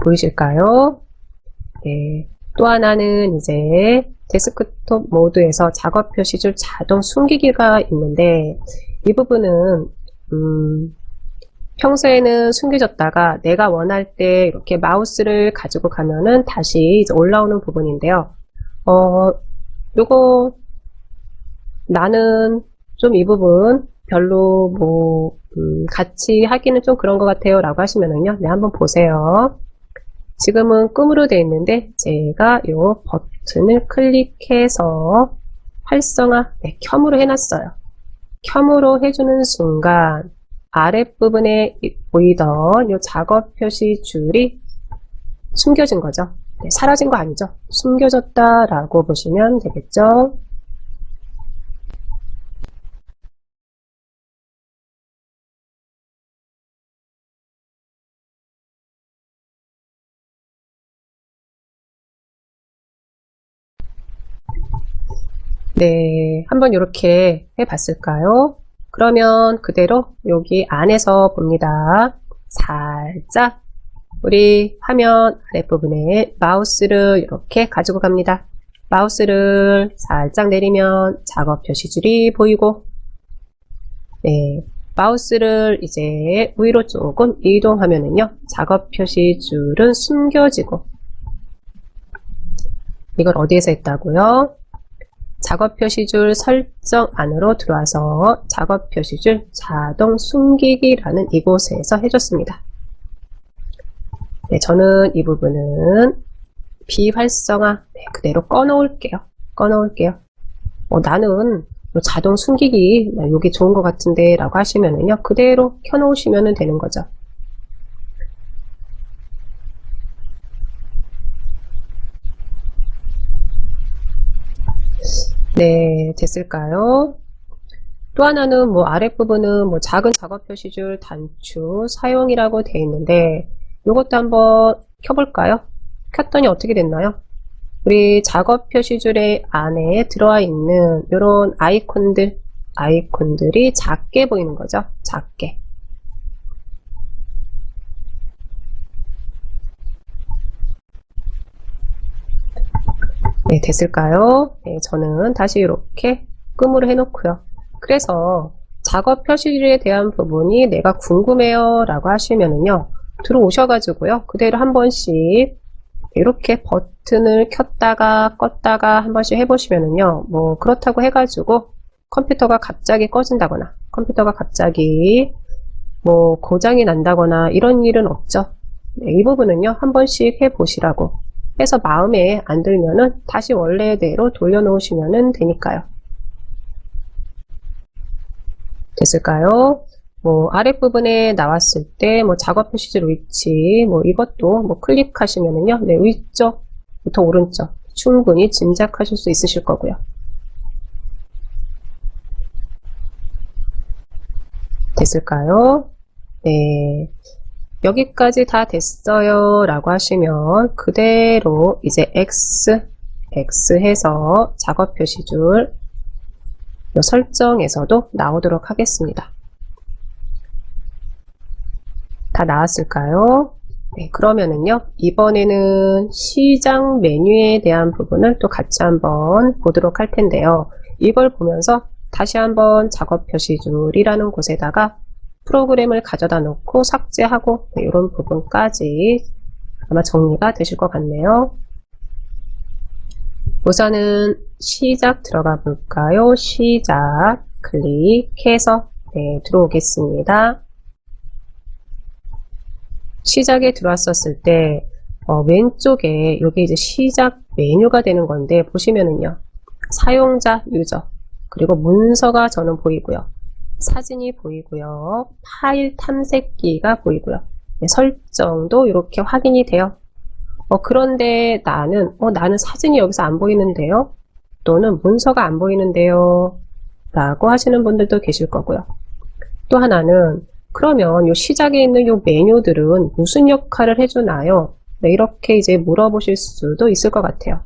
S1: 보이실까요? 네. 또 하나는 이제 데스크톱 모드에서 작업 표시줄 자동 숨기기가 있는데 이 부분은 평소에는 숨겨졌다가 내가 원할 때 이렇게 마우스를 가지고 가면은 다시 이제 올라오는 부분인데요. 요거 나는 좀 이 부분 별로 뭐 같이 하기는 좀 그런 것 같아요 라고 하시면은요. 네, 한번 보세요. 지금은 끔으로 되어 있는데 제가 이 버튼을 클릭해서 활성화, 네, 켬으로 해놨어요. 켬으로 해주는 순간 아랫부분에 보이던 이 작업 표시 줄이 숨겨진 거죠. 네, 사라진 거 아니죠. 숨겨졌다라고 보시면 되겠죠. 네, 한번 이렇게 해봤을까요? 그러면 그대로 여기 안에서 봅니다. 살짝 우리 화면 아랫부분에 마우스를 이렇게 가지고 갑니다. 마우스를 살짝 내리면 작업 표시줄이 보이고, 네, 마우스를 이제 위로 조금 이동하면은요, 작업 표시줄은 숨겨지고, 이걸 어디에서 했다고요? 작업 표시줄 설정 안으로 들어와서 작업 표시줄 자동 숨기기라는 이곳에서 해줬습니다. 네, 저는 이 부분은 비활성화, 네, 그대로 꺼놓을게요. 나는 자동 숨기기 여기 좋은 것 같은데 라고 하시면은요, 그대로 켜놓으시면 되는 거죠. 네, 됐을까요? 또 하나는 뭐 아랫부분은 뭐 작은 작업 표시줄 단추 사용이라고 되어 있는데 이것도 한번 켜볼까요? 켰더니 어떻게 됐나요? 우리 작업 표시줄의 안에 들어와 있는 이런 아이콘들이 작게 보이는 거죠. 작게. 네, 됐을까요? 네, 저는 다시 이렇게 끔으로 해놓고요. 그래서 작업 표시줄에 대한 부분이 내가 궁금해요 라고 하시면은요, 들어오셔가지고요, 그대로 한 번씩 이렇게 버튼을 켰다가 껐다가 한 번씩 해보시면은요, 뭐 그렇다고 해가지고 컴퓨터가 갑자기 꺼진다거나 컴퓨터가 갑자기 뭐 고장이 난다거나 이런 일은 없죠. 네, 이 부분은요, 한 번씩 해보시라고 해서 마음에 안 들면은 다시 원래대로 돌려놓으시면 되니까요. 됐을까요? 뭐 아랫부분에 나왔을 때 뭐 작업 표시줄 위치 뭐 이것도 뭐 클릭하시면은요, 네, 위쪽부터 오른쪽 충분히 짐작하실 수 있으실 거고요. 됐을까요? 네. 여기까지 다 됐어요 라고 하시면 그대로 이제 X 해서 작업 표시줄 설정에서도 나오도록 하겠습니다. 다 나왔을까요? 네, 그러면은요, 이번에는 시작 메뉴에 대한 부분을 또 같이 한번 보도록 할 텐데요. 이걸 보면서 다시 한번 작업 표시줄이라는 곳에다가 프로그램을 가져다 놓고 삭제하고 이런 부분까지 아마 정리가 되실 것 같네요. 우선은 시작 들어가 볼까요? 시작 클릭해서 들어오겠습니다. 시작에 들어왔었을 때 왼쪽에 여기 이제 시작 메뉴가 되는 건데 보시면은요, 사용자 유저 그리고 문서가 저는 보이고요, 사진이 보이고요, 파일 탐색기가 보이고요, 설정도 이렇게 확인이 돼요. 그런데 나는 사진이 여기서 안 보이는데요, 또는 문서가 안 보이는데요 라고 하시는 분들도 계실 거고요. 또 하나는 그러면 요 시작에 있는 요 메뉴들은 무슨 역할을 해주나요? 네, 이렇게 이제 물어보실 수도 있을 것 같아요.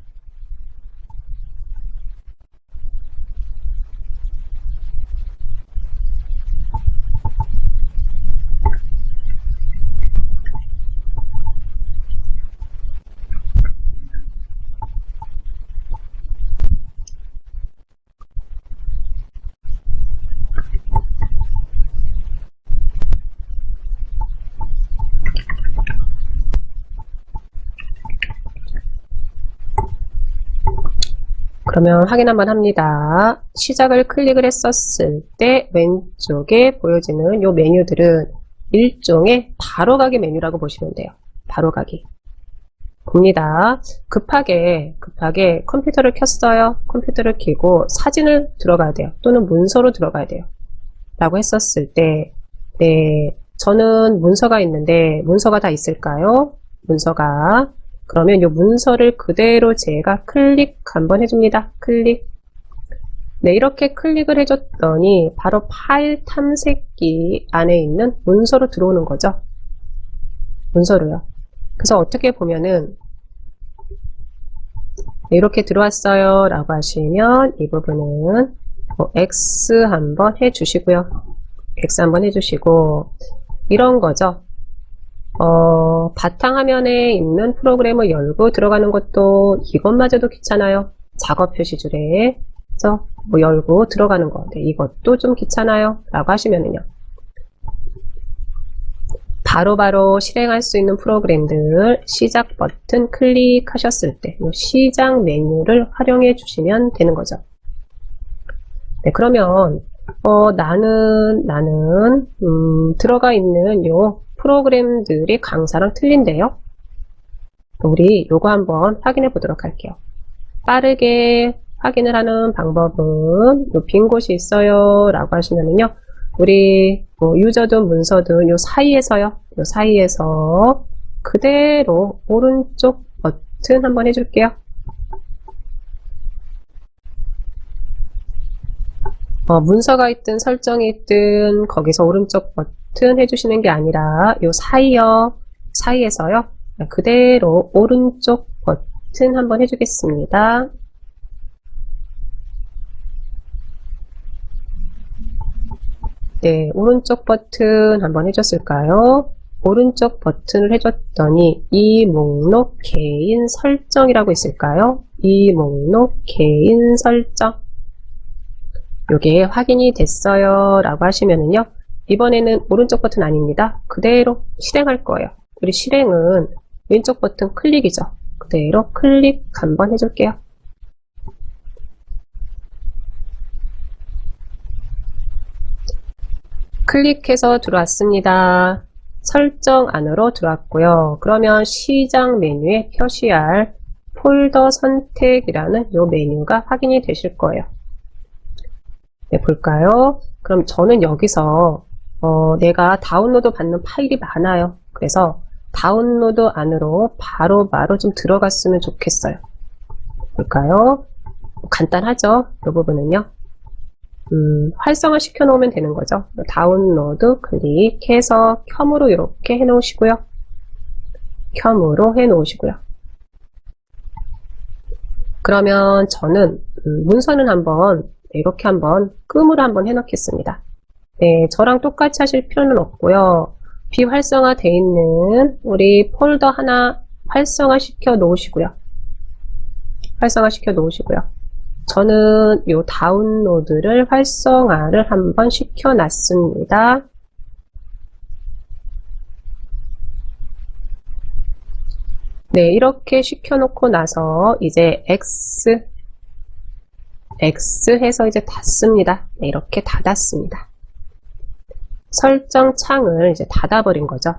S1: 그러면 확인 한번 합니다. 시작을 클릭을 했었을 때 왼쪽에 보여지는 요 메뉴들은 일종의 바로가기 메뉴라고 보시면 돼요. 바로가기. 봅니다. 급하게 컴퓨터를 켰어요. 컴퓨터를 켜고 사진을 들어가야 돼요. 또는 문서로 들어가야 돼요. 라고 했었을 때, 네, 저는 문서가 있는데 문서가 다 있을까요? 문서가. 그러면 이 문서를 그대로 제가 클릭 한번 해줍니다. 클릭. 네, 이렇게 클릭을 해줬더니 바로 파일 탐색기 안에 있는 문서로 들어오는 거죠. 문서로요. 그래서 어떻게 보면은 이렇게 들어왔어요 라고 하시면 이 부분은 X 한번 해주시고요. X 한번 해주시고 이런 거죠. 바탕화면에 있는 프로그램을 열고 들어가는 것도 이것마저도 귀찮아요. 작업 표시줄에 그래서 열고 들어가는 거 이것도 좀 귀찮아요 라고 하시면은요, 바로바로 실행할 수 있는 프로그램들 시작 버튼 클릭하셨을 때 시작 메뉴를 활용해 주시면 되는 거죠. 네, 그러면 나는 들어가 있는 요 프로그램들이 강사랑 틀린데요. 우리 요거 한번 확인해 보도록 할게요. 빠르게 확인을 하는 방법은 요 빈 곳이 있어요 라고 하시면은요, 우리 유저든 문서든 요 사이에서요, 요 사이에서 그대로 오른쪽 버튼 한번 해줄게요. 문서가 있든 설정이 있든 거기서 오른쪽 버튼 해주시는 게 아니라 요 사이에서요 그대로 오른쪽 버튼 한번 해주겠습니다. 네, 오른쪽 버튼 한번 해줬을까요? 오른쪽 버튼을 해줬더니 이 목록 개인 설정이라고 있을까요? 이 목록 개인 설정, 요게 확인이 됐어요 라고 하시면은요, 이번에는 오른쪽 버튼 아닙니다. 그대로 실행할 거예요. 우리 실행은 왼쪽 버튼 클릭이죠. 그대로 클릭 한번 해줄게요. 클릭해서 들어왔습니다. 설정 안으로 들어왔고요. 그러면 시작 메뉴에 표시할 폴더 선택이라는 이 메뉴가 확인이 되실 거예요. 네, 볼까요? 그럼 저는 여기서 내가 다운로드 받는 파일이 많아요. 그래서 다운로드 안으로 바로바로 좀 들어갔으면 좋겠어요. 볼까요? 간단하죠? 이 부분은요. 활성화 시켜 놓으면 되는 거죠. 다운로드 클릭해서 켬으로 이렇게 해 놓으시고요. 켬으로 해 놓으시고요. 그러면 저는 문서는 한번 이렇게 한번 끔으로 한번 해 놓겠습니다. 네, 저랑 똑같이 하실 필요는 없고요. 비활성화되어 있는 우리 폴더 하나 활성화시켜 놓으시고요. 활성화시켜 놓으시고요. 저는 요 다운로드를 활성화를 한번 시켜 놨습니다. 네, 이렇게 시켜놓고 나서 이제 X 해서 이제 닫습니다. 네, 이렇게 닫았습니다. 설정 창을 이제 닫아버린 거죠.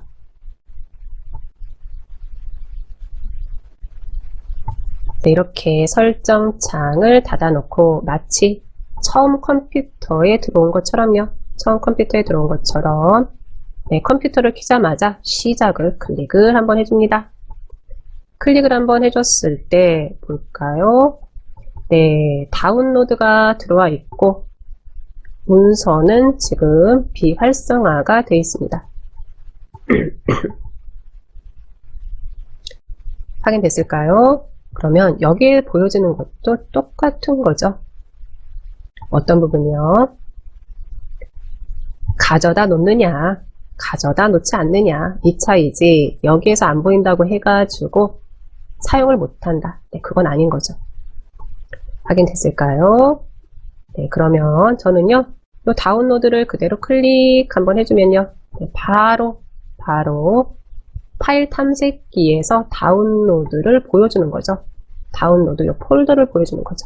S1: 네, 이렇게 설정 창을 닫아놓고 마치 처음 컴퓨터에 들어온 것처럼요. 처음 컴퓨터에 들어온 것처럼 네, 컴퓨터를 켜자마자 시작을 클릭을 한번 해줍니다. 클릭을 한번 해줬을 때 볼까요? 네, 다운로드가 들어와 있고 문서는 지금 비활성화가 되어 있습니다. 확인됐을까요? 그러면 여기에 보여지는 것도 똑같은 거죠. 어떤 부분이요? 가져다 놓느냐, 가져다 놓지 않느냐, 이 차이지 여기에서 안 보인다고 해가지고 사용을 못한다. 네, 그건 아닌 거죠. 확인됐을까요? 네, 그러면 저는요, 이 다운로드를 그대로 클릭 한번 해주면요, 네, 바로 파일 탐색기에서 다운로드를 보여주는 거죠. 다운로드 이 폴더를 보여주는 거죠.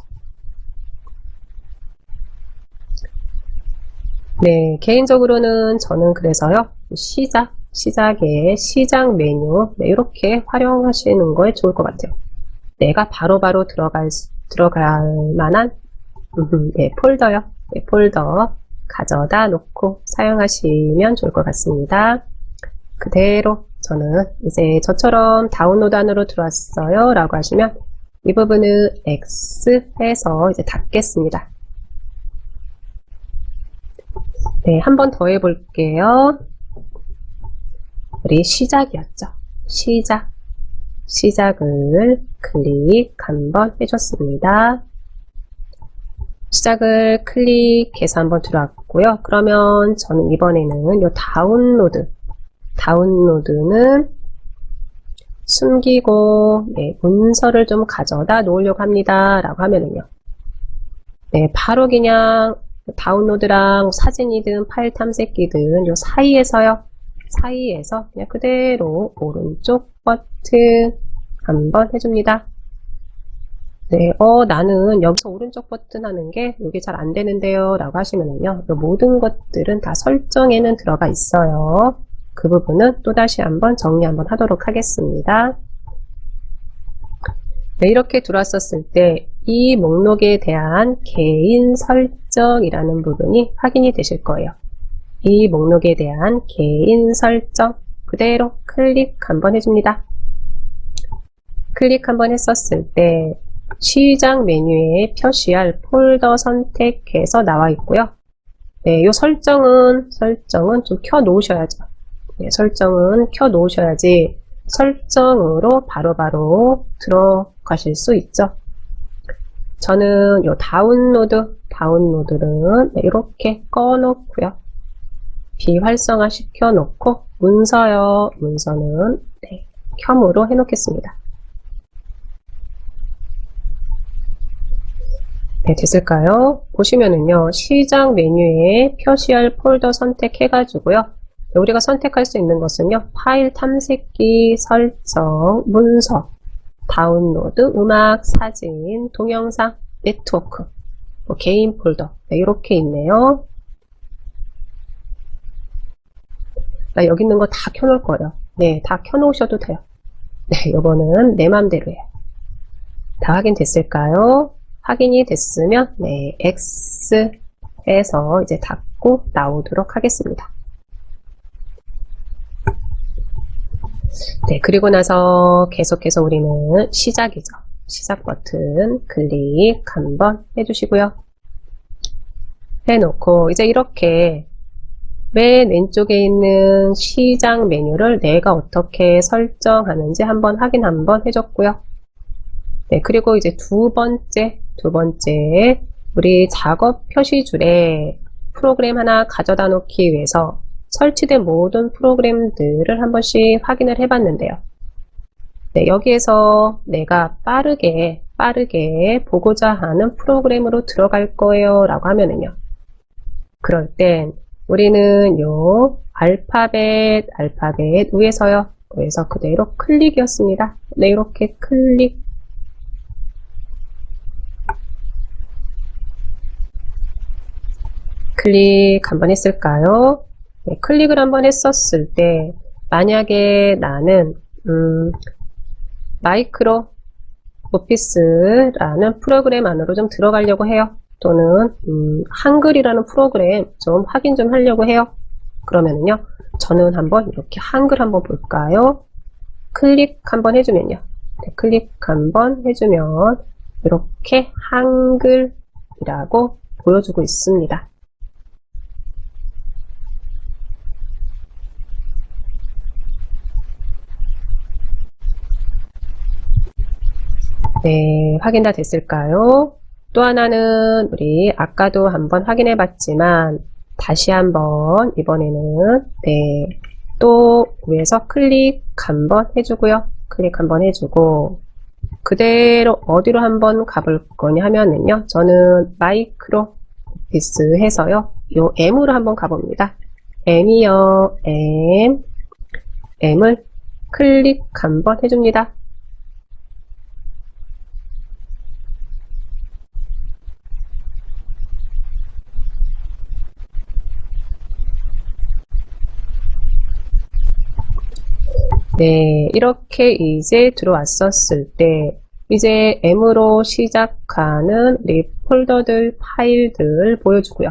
S1: 네, 개인적으로는 저는 그래서요, 시작의 시작 메뉴, 네, 이렇게 활용하시는 거에 좋을 것 같아요. 내가 바로바로 들어갈 만한 네, 폴더요. 네, 폴더 가져다 놓고 사용하시면 좋을 것 같습니다. 그대로 저는 이제 저처럼 다운로드 안으로 들어왔어요 라고 하시면 이 부분을 X 해서 이제 닫겠습니다. 네, 한 번 더 해볼게요. 우리 시작이었죠. 시작을 클릭 한번 해줬습니다. 시작을 클릭해서 한번 들어왔고요. 그러면 저는 이번에는 이 다운로드는 숨기고 네, 문서를 좀 가져다 놓으려고 합니다 라고 하면은요, 네, 바로 그냥 다운로드랑 사진이든 파일 탐색기든 요 사이에서 그냥 그대로 오른쪽 버튼 한번 해줍니다. 네, 나는 여기서 오른쪽 버튼 하는 게 이게 잘 안 되는데요 라고 하시면은요, 모든 것들은 다 설정에는 들어가 있어요. 그 부분은 또다시 한번 정리 한번 하도록 하겠습니다. 네, 이렇게 들어왔었을 때 이 목록에 대한 개인 설정이라는 부분이 확인이 되실 거예요. 이 목록에 대한 개인 설정 그대로 클릭 한번 해줍니다. 클릭 한번 했었을 때 시작 메뉴에 표시할 폴더 선택해서 나와 있고요. 네, 이 설정은 좀 켜 놓으셔야죠. 네, 설정은 켜 놓으셔야지 설정으로 바로바로 들어가실 수 있죠. 저는 이 다운로드는 네, 이렇게 꺼놓고요. 비활성화 시켜 놓고 문서는 네, 켬으로 해 놓겠습니다. 네, 됐을까요? 보시면은요, 시작 메뉴에 표시할 폴더 선택해가지고요. 우리가 선택할 수 있는 것은요, 파일 탐색기 설정, 문서, 다운로드, 음악, 사진, 동영상, 네트워크, 개인 폴더, 네, 이렇게 있네요. 여기 있는 거 다 켜놓을 거예요. 네, 다 켜놓으셔도 돼요. 네, 요거는 내 맘대로예요. 다 확인됐을까요? 확인이 됐으면 네, X 해서 이제 닫고 나오도록 하겠습니다. 네, 그리고 나서 계속해서 우리는 시작이죠. 시작 버튼 클릭 한번 해주시고요. 해놓고 이제 이렇게 맨 왼쪽에 있는 시작 메뉴를 내가 어떻게 설정하는지 한번 확인 한번 해줬고요. 네, 그리고 이제 두 번째 우리 작업 표시줄에 프로그램 하나 가져다 놓기 위해서 설치된 모든 프로그램들을 한 번씩 확인을 해봤는데요. 네, 여기에서 내가 빠르게 보고자 하는 프로그램으로 들어갈 거예요 라고 하면은요. 그럴 땐 우리는 요 알파벳 위에서요. 위에서 그대로 클릭이었습니다. 네, 이렇게 클릭 한번 했을까요? 네, 클릭을 한번 했었을 때 만약에 나는 마이크로 오피스라는 프로그램 안으로 좀 들어가려고 해요. 또는 한글이라는 프로그램 좀 확인 좀 하려고 해요. 그러면은요, 저는 한번 이렇게 한글 한번 볼까요? 클릭 한번 해주면요. 네, 클릭 한번 해주면 이렇게 한글이라고 보여주고 있습니다. 네, 확인 다 됐을까요? 또 하나는 우리 아까도 한번 확인해 봤지만 다시 한번 이번에는 네, 또 위에서 클릭 한번 해주고요. 클릭 한번 해주고 그대로 어디로 한번 가볼 거냐 하면은요. 저는 마이크로 오피스 해서요. 요 M으로 한번 가봅니다. M이요. M을 클릭 한번 해줍니다. 네, 이렇게 이제 들어왔었을 때 이제 M으로 시작하는 우리 폴더들, 파일들 보여주고요.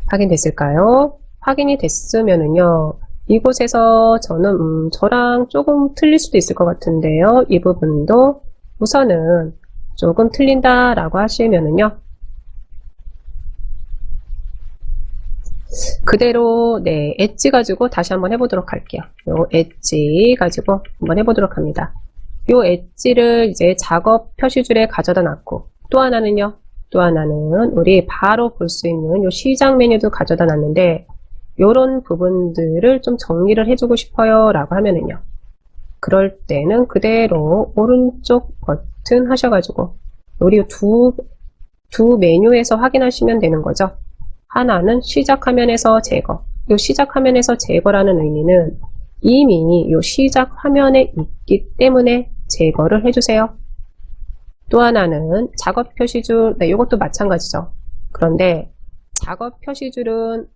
S1: 확인됐을까요? 확인이 됐으면은요. 이곳에서 저는 저랑 조금 틀릴 수도 있을 것 같은데요. 이 부분도 우선은 조금 틀린다라고 하시면은요. 그대로 네, 엣지 가지고 다시 한번 해보도록 할게요. 요 엣지 가지고 한번 해보도록 합니다. 요 엣지를 이제 작업 표시줄에 가져다 놨고 또 하나는 우리 바로 볼 수 있는 요 시작 메뉴도 가져다 놨는데 요런 부분들을 좀 정리를 해주고 싶어요 라고 하면은요. 그럴 때는 그대로 오른쪽 버튼 하셔가지고 우리 두 메뉴에서 확인하시면 되는 거죠. 하나는 시작 화면에서 제거. 이 시작 화면에서 제거라는 의미는 이미 이 시작 화면에 있기 때문에 제거를 해주세요. 또 하나는 작업 표시줄, 네, 이것도 마찬가지죠. 그런데 작업 표시줄은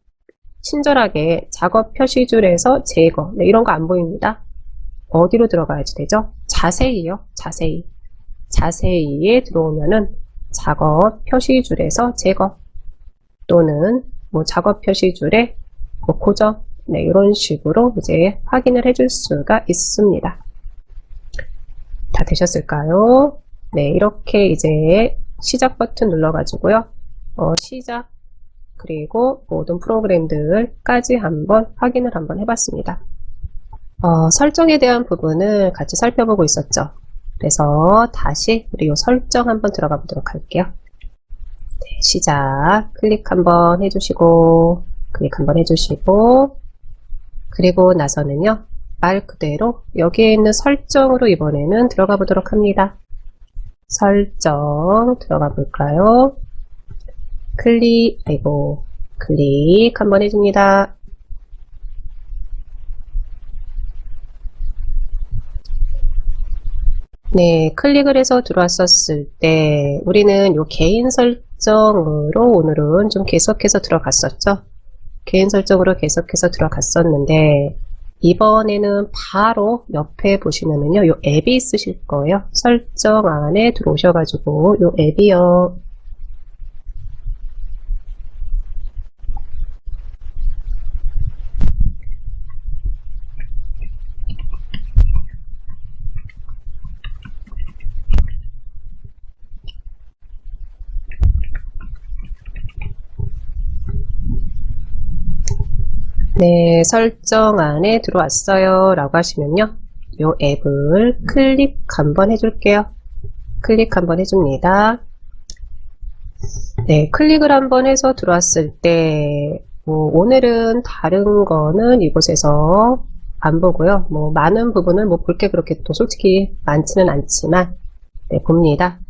S1: 친절하게 작업 표시줄에서 제거, 네, 이런 거 안 보입니다. 어디로 들어가야지 되죠? 자세히요, 자세히에 들어오면은 작업 표시줄에서 제거. 또는 뭐 작업 표시줄에 뭐 고정, 네, 이런 식으로 이제 확인을 해줄 수가 있습니다. 다 되셨을까요? 네, 이렇게 이제 시작 버튼 눌러가지고요. 시작 그리고 모든 프로그램들까지 한번 확인을 한번 해봤습니다. 설정에 대한 부분을 같이 살펴보고 있었죠. 그래서 다시 우리 요 설정 한번 들어가 보도록 할게요. 네, 시작 클릭 한번 해주시고 클릭 한번 해주시고 그리고 나서는요 말 그대로 여기에 있는 설정으로 이번에는 들어가 보도록 합니다. 설정 들어가 볼까요? 클릭 한번 해줍니다. 네, 클릭을 해서 들어왔었을 때 우리는 요 개인 설정으로 오늘은 좀 계속해서 들어갔었죠. 개인 설정으로 계속해서 들어갔었는데 이번에는 바로 옆에 보시면은요, 요 앱이 있으실 거예요. 설정 안에 들어오셔가지고 요 앱이요. 네, 설정 안에 들어왔어요 라고 하시면요 요 앱을 클릭 한번 해줄게요. 클릭 한번 해줍니다. 네, 클릭을 한번 해서 들어왔을 때, 오늘은 다른 거는 이곳에서 안 보고요. 많은 부분을 볼 게 그렇게 또 솔직히 많지는 않지만, 네, 봅니다.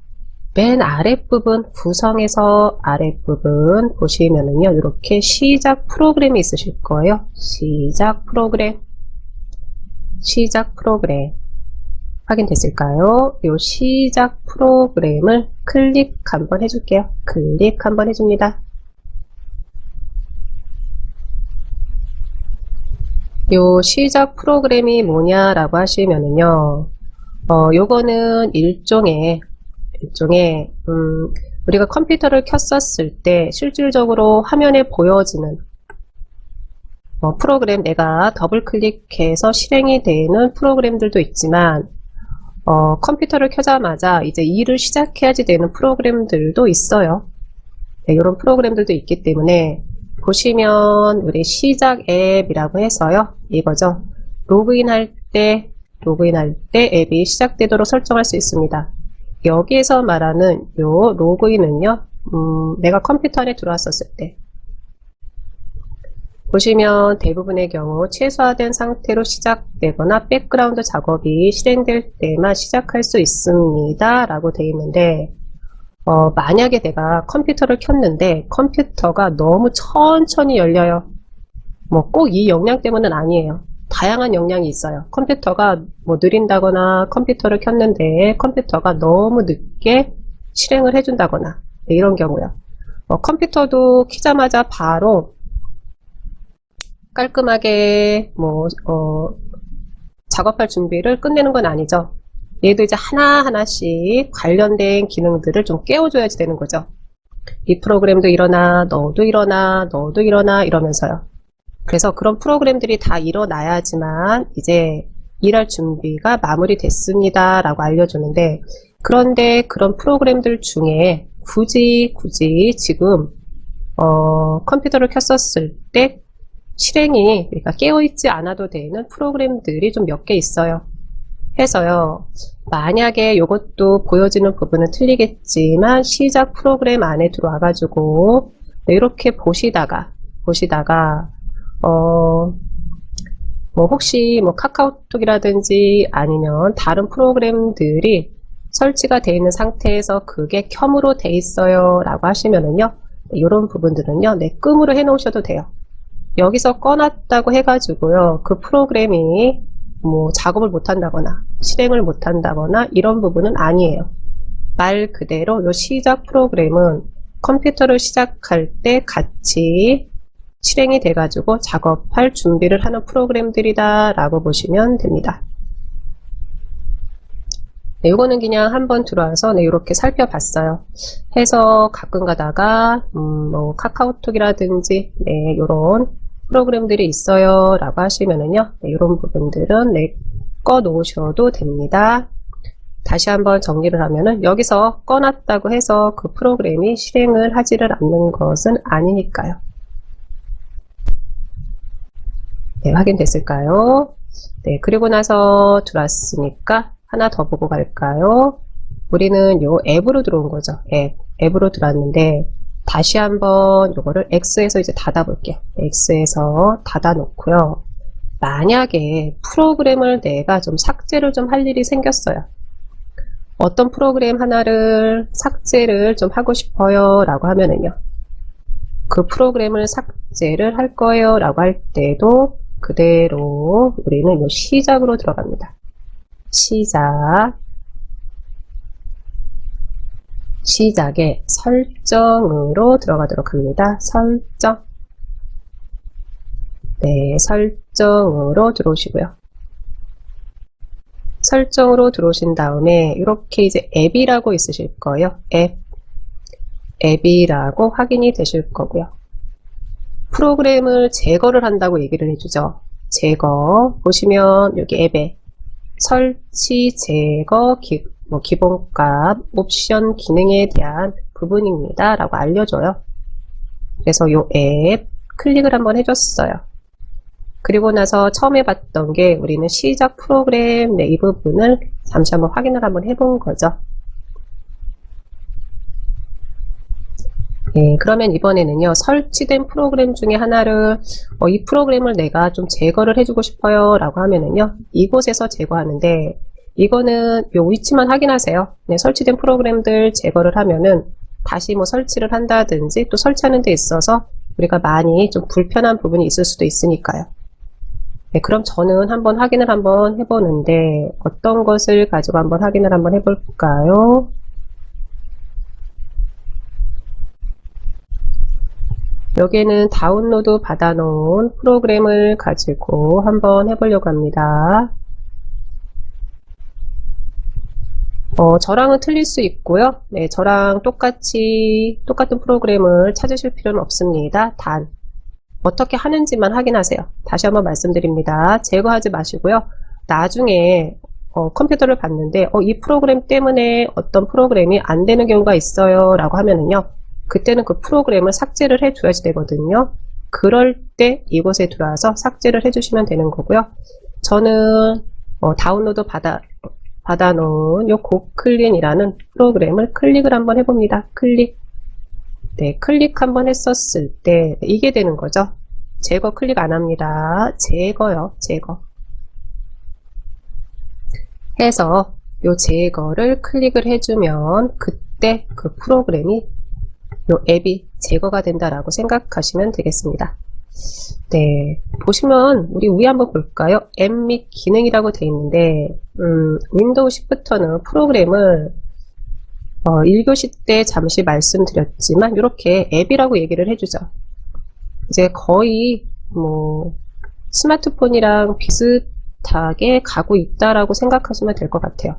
S1: 맨 아랫부분, 구성에서 아랫부분 보시면은요, 이렇게 시작 프로그램이 있으실 거예요. 시작 프로그램. 확인됐을까요? 이 시작 프로그램을 클릭 한번 해줄게요. 클릭 한번 해줍니다. 이 시작 프로그램이 뭐냐라고 하시면은요, 요거는 일종의 우리가 컴퓨터를 켰었을 때 실질적으로 화면에 보여지는 프로그램, 내가 더블 클릭해서 실행이 되는 프로그램들도 있지만, 컴퓨터를 켜자마자 이제 일을 시작해야지 되는 프로그램들도 있어요. 네, 이런 프로그램들도 있기 때문에 보시면 우리 시작 앱이라고 해서요. 이거죠. 로그인할 때 앱이 시작되도록 설정할 수 있습니다. 여기에서 말하는 요 로그인은요. 내가 컴퓨터 안에 들어왔었을 때 보시면 대부분의 경우 최소화된 상태로 시작되거나 백그라운드 작업이 실행될 때만 시작할 수 있습니다 라고 되어 있는데, 만약에 내가 컴퓨터를 켰는데 컴퓨터가 너무 천천히 열려요. 꼭 이 역량 때문은 아니에요. 다양한 역량이 있어요. 컴퓨터가 느린다거나, 컴퓨터를 켰는데 컴퓨터가 너무 늦게 실행을 해준다거나, 네, 이런 경우요. 컴퓨터도 키자마자 바로 깔끔하게 작업할 준비를 끝내는 건 아니죠. 얘도 이제 하나하나씩 관련된 기능들을 좀 깨워줘야지 되는 거죠. 이 프로그램도 일어나, 너도 일어나, 너도 일어나 이러면서요. 그래서 그런 프로그램들이 다 일어나야지만 이제 일할 준비가 마무리됐습니다 라고 알려주는데, 그런데 그런 프로그램들 중에 굳이 지금 컴퓨터를 켰었을 때 실행이, 그러니까 깨어있지 않아도 되는 프로그램들이 좀 몇 개 있어요. 해서요, 만약에 이것도 보여지는 부분은 틀리겠지만 시작 프로그램 안에 들어와가지고 이렇게 보시다가 혹시 카카오톡이라든지 아니면 다른 프로그램들이 설치가 되어 있는 상태에서 그게 켬으로 돼 있어요 라고 하시면은요, 이런 부분들은요, 네, 끔으로 해 놓으셔도 돼요. 여기서 꺼놨다고 해가지고요, 그 프로그램이 작업을 못한다거나 실행을 못한다거나 이런 부분은 아니에요. 말 그대로 이 시작 프로그램은 컴퓨터를 시작할 때 같이 실행이 돼가지고 작업할 준비를 하는 프로그램들이다 라고 보시면 됩니다. 네, 이거는 그냥 한번 들어와서 네, 이렇게 살펴봤어요. 해서 가끔 가다가 카카오톡이라든지 네, 이런 프로그램들이 있어요 라고 하시면은요, 네, 이런 부분들은 네, 꺼 놓으셔도 됩니다. 다시 한번 정리를 하면은 여기서 꺼놨다고 해서 그 프로그램이 실행을 하지를 않는 것은 아니니까요. 네, 확인됐을까요? 네, 그리고 나서 들어왔으니까 하나 더 보고 갈까요? 우리는 요 앱으로 들어온 거죠. 앱으로 들어왔는데 다시 한번 요거를 X에서 이제 닫아 볼게요. X에서 닫아 놓고요. 만약에 프로그램을 내가 좀 삭제를 좀 할 일이 생겼어요. 어떤 프로그램 하나를 삭제를 좀 하고 싶어요 라고 하면은요, 그 프로그램을 삭제를 할 거예요 라고 할 때도 그대로 우리는 요 시작으로 들어갑니다. 시작에 설정으로 들어가도록 합니다. 설정. 네, 설정으로 들어오시고요. 설정으로 들어오신 다음에 이렇게 이제 앱이라고 있으실 거예요. 앱이라고 확인이 되실 거고요. 프로그램을 제거를 한다고 얘기를 해주죠. 제거. 보시면 여기 앱에 설치, 제거, 기본값, 옵션 기능에 대한 부분입니다 라고 알려줘요. 그래서 요 앱 클릭을 한번 해줬어요. 그리고 나서 처음에 봤던 게 우리는 시작 프로그램, 네, 이 부분을 잠시 한번 확인을 한번 해본 거죠. 네, 그러면 이번에는요, 설치된 프로그램 중에 하나를, 이 프로그램을 내가 좀 제거를 해주고 싶어요. 라고 하면은요, 이곳에서 제거하는데, 이거는 요 위치만 확인하세요. 네, 설치된 프로그램들 제거를 하면은, 다시 뭐 설치를 한다든지, 또 설치하는 데 있어서 우리가 많이 좀 불편한 부분이 있을 수도 있으니까요. 네, 그럼 저는 한번 확인을 한번 해보는데, 어떤 것을 가지고 한번 확인을 한번 해볼까요? 여기에는 다운로드 받아놓은 프로그램을 가지고 한번 해보려고 합니다. 저랑은 틀릴 수 있고요. 네, 저랑 똑같은 프로그램을 찾으실 필요는 없습니다. 단, 어떻게 하는지만 확인하세요. 다시 한번 말씀드립니다. 제거하지 마시고요. 나중에 컴퓨터를 봤는데 이 프로그램 때문에 어떤 프로그램이 안 되는 경우가 있어요 라고 하면은요, 그때는 그 프로그램을 삭제를 해 줘야지 되거든요. 그럴 때 이곳에 들어와서 삭제를 해 주시면 되는 거고요. 저는 다운로드 받아놓은 요 고클린이라는 프로그램을 클릭을 한번 해봅니다. 클릭. 네, 클릭 한번 했었을 때 이게 되는 거죠. 제거 클릭 안 합니다. 제거요. 제거. 해서 요 제거를 클릭을 해주면 그때 그 프로그램이 요 앱이 제거가 된다라고 생각하시면 되겠습니다. 네, 보시면 우리 위에 한번 볼까요? 앱 및 기능이라고 되어 있는데 윈도우 10부터는 프로그램을 1교시 때 잠시 말씀드렸지만 이렇게 앱이라고 얘기를 해주죠. 이제 거의 뭐 스마트폰이랑 비슷하게 가고 있다라고 생각하시면 될 것 같아요.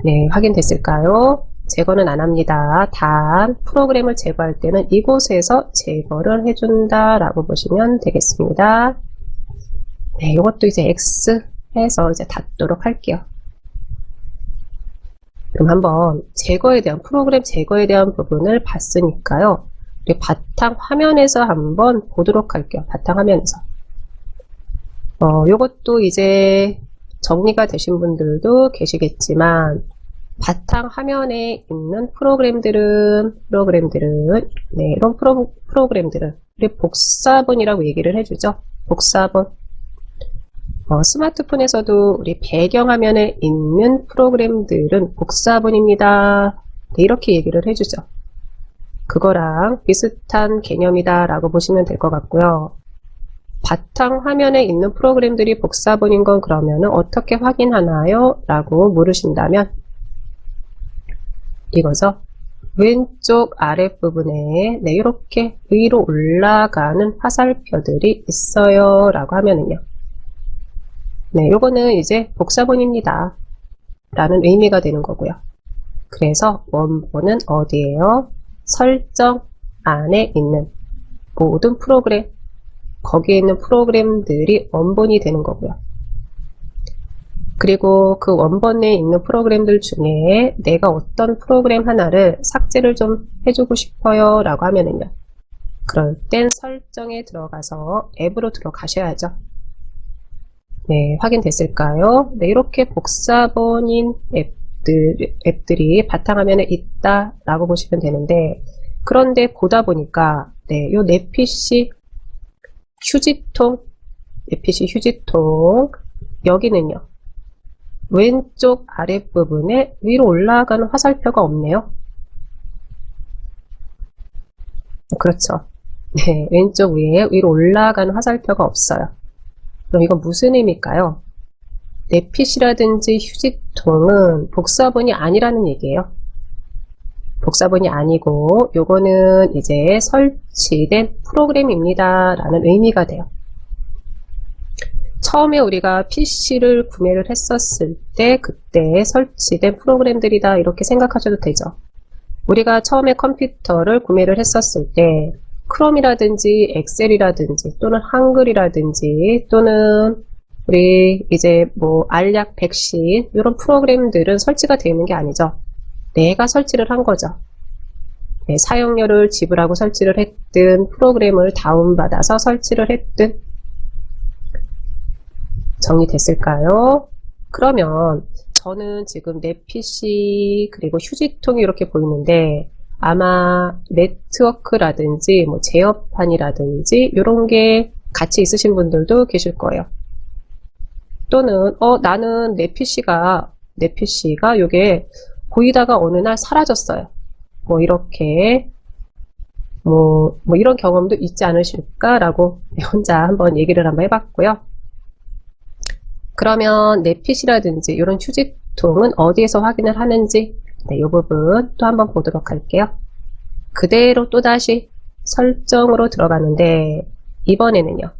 S1: 네, 확인됐을까요? 제거는 안 합니다. 단 프로그램을 제거할 때는 이곳에서 제거를 해준다 라고 보시면 되겠습니다. 네, 이것도 이제 X 해서 이제 닫도록 할게요. 그럼 한번 프로그램 제거에 대한 부분을 봤으니까요. 우리 바탕 화면에서 한번 보도록 할게요. 바탕 화면에서. 요것도 이제 정리가 되신 분들도 계시겠지만, 바탕 화면에 있는 프로그램들은 네, 이런 프로그램들은 우리 복사본이라고 얘기를 해주죠. 복사본. 스마트폰에서도 우리 배경 화면에 있는 프로그램들은 복사본입니다. 네, 이렇게 얘기를 해주죠. 그거랑 비슷한 개념이다 라고 보시면 될 것 같고요. 바탕 화면에 있는 프로그램들이 복사본인 건 그러면은 어떻게 확인하나요? 라고 물으신다면 이거죠. 왼쪽 아랫부분에 네, 이렇게 위로 올라가는 화살표들이 있어요 라고 하면은요, 네, 요거는 이제 복사본입니다 라는 의미가 되는 거고요. 그래서 원본은 어디예요? 설정 안에 있는 모든 프로그램, 거기에 있는 프로그램들이 원본이 되는 거고요. 그리고 그 원본에 있는 프로그램들 중에 내가 어떤 프로그램 하나를 삭제를 좀 해주고 싶어요 라고 하면은요, 그럴 땐 설정에 들어가서 앱으로 들어가셔야죠. 네, 확인됐을까요? 네, 이렇게 복사본인 앱들이 바탕화면에 있다 라고 보시면 되는데, 그런데 보다 보니까 네, 요 내 PC 휴지통 여기는요, 왼쪽 아랫부분에 위로 올라가는 화살표가 없네요. 그렇죠. 네, 왼쪽 위에 위로 올라가는 화살표가 없어요. 그럼 이건 무슨 의미일까요? 내 PC라든지 휴지통은 복사본이 아니라는 얘기예요. 복사본이 아니고 요거는 이제 설치된 프로그램입니다 라는 의미가 돼요. 처음에 우리가 PC를 구매를 했었을 때 그때 설치된 프로그램들이다 이렇게 생각하셔도 되죠. 우리가 처음에 컴퓨터를 구매를 했었을 때 크롬이라든지 엑셀이라든지 또는 한글이라든지 또는 우리 이제 뭐 알약, 백신 이런 프로그램들은 설치가 되어 있는 게 아니죠. 내가 설치를 한 거죠. 네, 사용료를 지불하고 설치를 했든 프로그램을 다운받아서 설치를 했든. 정리됐을까요? 그러면 저는 지금 내 PC 그리고 휴지통이 이렇게 보이는데 아마 네트워크라든지 뭐 제어판이라든지 이런 게 같이 있으신 분들도 계실 거예요. 또는 나는 내 PC가 요게 보이다가 어느 날 사라졌어요. 뭐 이렇게 뭐 이런 경험도 있지 않으실까라고 혼자 한번 얘기를 한번 해봤고요. 그러면 내 PC라든지 이런 휴지통은 어디에서 확인을 하는지 이 부분 또 한번 보도록 할게요. 그대로 또다시 설정으로 들어가는데 이번에는요.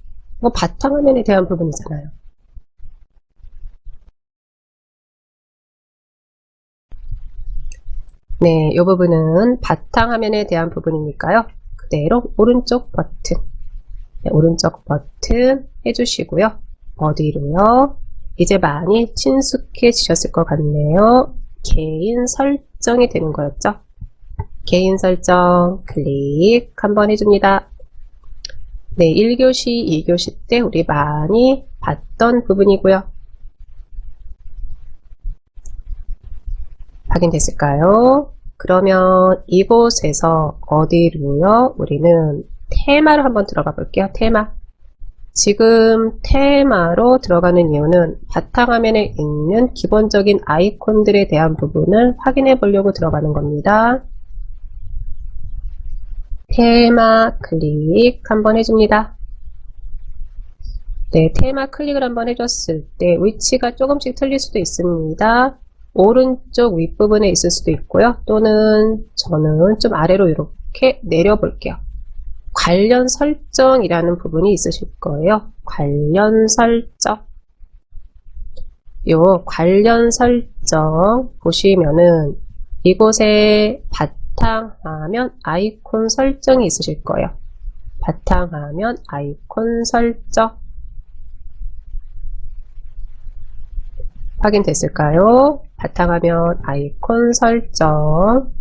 S1: 뭐 바탕화면에 대한 부분이잖아요. 네, 이 부분은 바탕화면에 대한 부분이니까요. 그대로 오른쪽 버튼, 네, 오른쪽 버튼 해주시고요. 어디로요? 이제 많이 친숙해지셨을 것 같네요. 개인 설정이 되는 거였죠. 개인 설정 클릭 한번 해줍니다. 네, 1교시, 2교시 때 우리 많이 봤던 부분이고요. 확인됐을까요? 그러면 이곳에서 어디로요? 우리는 테마를 한번 들어가 볼게요. 테마. 지금 테마로 들어가는 이유는 바탕화면에 있는 기본적인 아이콘들에 대한 부분을 확인해 보려고 들어가는 겁니다. 테마 클릭 한번 해줍니다. 네, 테마 클릭을 한번 해줬을 때 위치가 조금씩 틀릴 수도 있습니다. 오른쪽 윗부분에 있을 수도 있고요. 또는 저는 좀 아래로 이렇게 내려볼게요. 관련 설정이라는 부분이 있으실 거예요. 관련 설정. 요 관련 설정 보시면은 이곳에 바탕화면 아이콘 설정이 있으실 거예요. 바탕화면 아이콘 설정. 확인됐을까요? 바탕화면 아이콘 설정.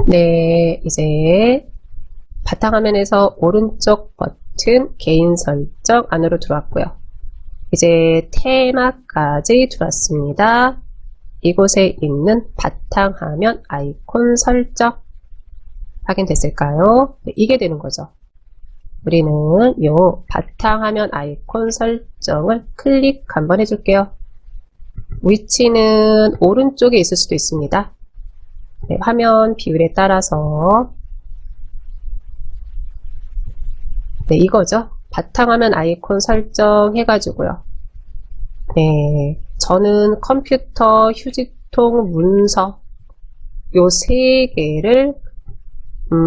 S1: 네, 이제 바탕화면에서 오른쪽 버튼 개인 설정 안으로 들어왔고요. 이제 테마까지 들어왔습니다. 이곳에 있는 바탕화면 아이콘 설정 확인됐을까요? 네, 이게 되는 거죠. 우리는 요 바탕화면 아이콘 설정을 클릭 한번 해줄게요. 위치는 오른쪽에 있을 수도 있습니다. 네, 화면 비율에 따라서 네, 이거죠. 바탕화면 아이콘 설정 해가지고요. 네, 저는 컴퓨터, 휴지통, 문서 요 세 개를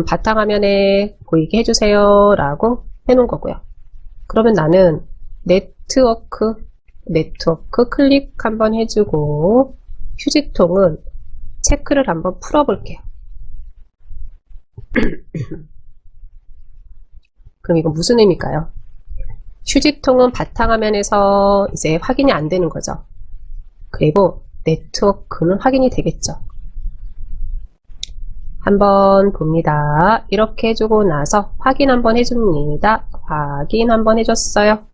S1: 바탕화면에 보이게 해주세요 라고 해놓은 거고요. 그러면 나는 네트워크 클릭 한번 해주고 휴지통은 체크를 한번 풀어볼게요. 그럼 이건 무슨 의미일까요? 휴지통은 바탕화면에서 이제 확인이 안 되는 거죠. 그리고 네트워크는 확인이 되겠죠. 한번 봅니다. 이렇게 해주고 나서 확인 한번 해줍니다. 확인 한번 해줬어요.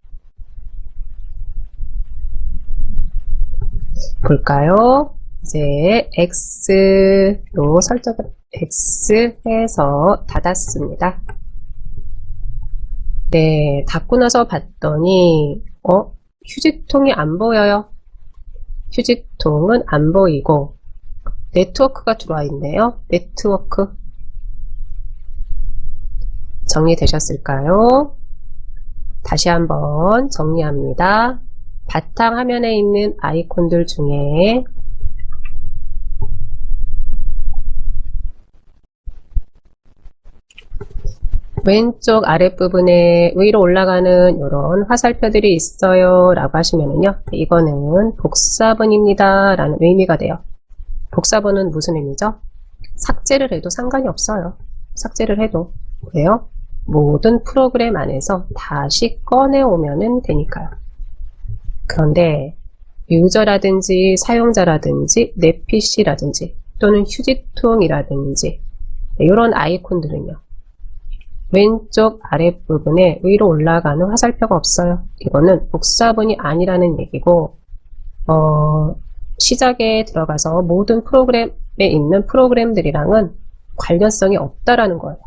S1: 볼까요? 이제 X로 설정을 X 해서 닫았습니다. 네, 닫고 나서 봤더니 휴지통이 안 보여요. 휴지통은 안 보이고 네트워크가 들어와 있네요. 네트워크 정리되셨을까요? 다시 한번 정리합니다. 바탕화면에 있는 아이콘들 중에 왼쪽 아랫부분에 위로 올라가는 이런 화살표들이 있어요 라고 하시면은요, 이거는 복사본입니다 라는 의미가 돼요. 복사본은 무슨 의미죠? 삭제를 해도 상관이 없어요. 삭제를 해도. 왜요? 모든 프로그램 안에서 다시 꺼내오면 되니까요. 그런데 유저라든지 사용자라든지 내 PC라든지 또는 휴지통이라든지 이런 아이콘들은요. 왼쪽 아랫부분에 위로 올라가는 화살표가 없어요. 이거는 복사본이 아니라는 얘기고 시작에 들어가서 모든 프로그램에 있는 프로그램들이랑은 관련성이 없다라는 거예요.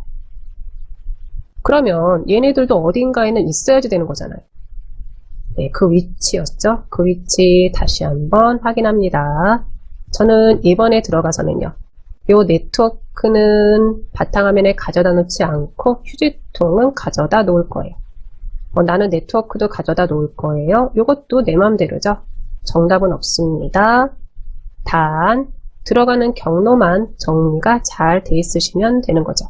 S1: 그러면 얘네들도 어딘가에는 있어야지 되는 거잖아요. 네, 그 위치였죠. 그 위치 다시 한번 확인합니다. 저는 이번에 들어가서는요. 요 네트워크는 바탕화면에 가져다 놓지 않고 휴지통은 가져다 놓을 거예요. 나는 네트워크도 가져다 놓을 거예요. 요것도 내 맘대로죠. 정답은 없습니다. 단 들어가는 경로만 정리가 잘 돼 있으시면 되는 거죠.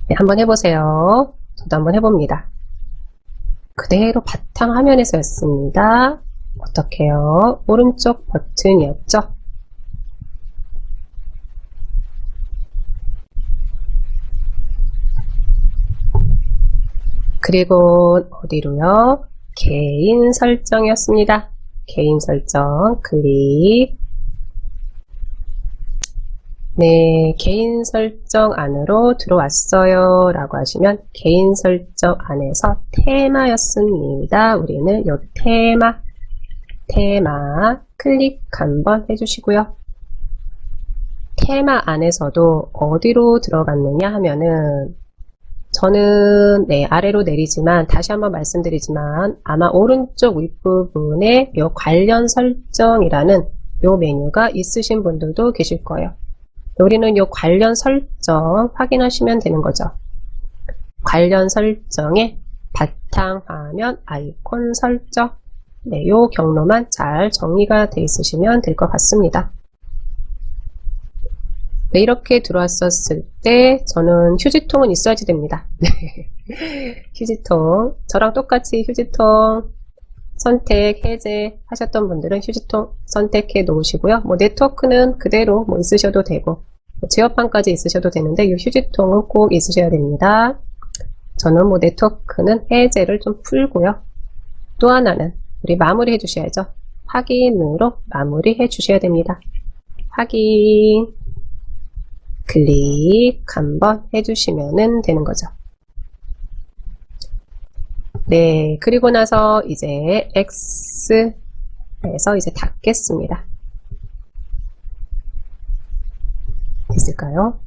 S1: 네, 한번 해보세요. 저도 한번 해봅니다. 그대로 바탕화면에서였습니다. 어떻게요? 오른쪽 버튼이었죠? 그리고 어디로요? 개인 설정이었습니다. 개인 설정 클릭. 네, 개인 설정 안으로 들어왔어요 라고 하시면 개인 설정 안에서 테마였습니다. 우리는 여기 테마 클릭 한번 해주시고요. 테마 안에서도 어디로 들어갔느냐 하면은 저는 아래로 내리지만 다시 한번 말씀드리지만 아마 오른쪽 윗부분에 요 관련 설정이라는 요 메뉴가 있으신 분들도 계실 거예요. 우리는 요 관련 설정 확인하시면 되는 거죠. 관련 설정에 바탕화면 아이콘 설정 네, 요 경로만 잘 정리가 돼 있으시면 될 것 같습니다. 네, 이렇게 들어왔었을 때 저는 휴지통은 있어야지 됩니다. 휴지통 저랑 똑같이 휴지통 선택 해제 하셨던 분들은 휴지통 선택해 놓으시고요. 네트워크는 그대로 있으셔도 되고 제어판까지 있으셔도 되는데 이 휴지통은 꼭 있으셔야 됩니다. 저는 네트워크는 해제를 좀 풀고요. 또 하나는 우리 마무리 해 주셔야죠. 확인으로 마무리 해 주셔야 됩니다. 확인 클릭 한번 해주시면 되는 거죠. 네, 그리고 나서 이제 X에서 이제 닫겠습니다. 됐을까요?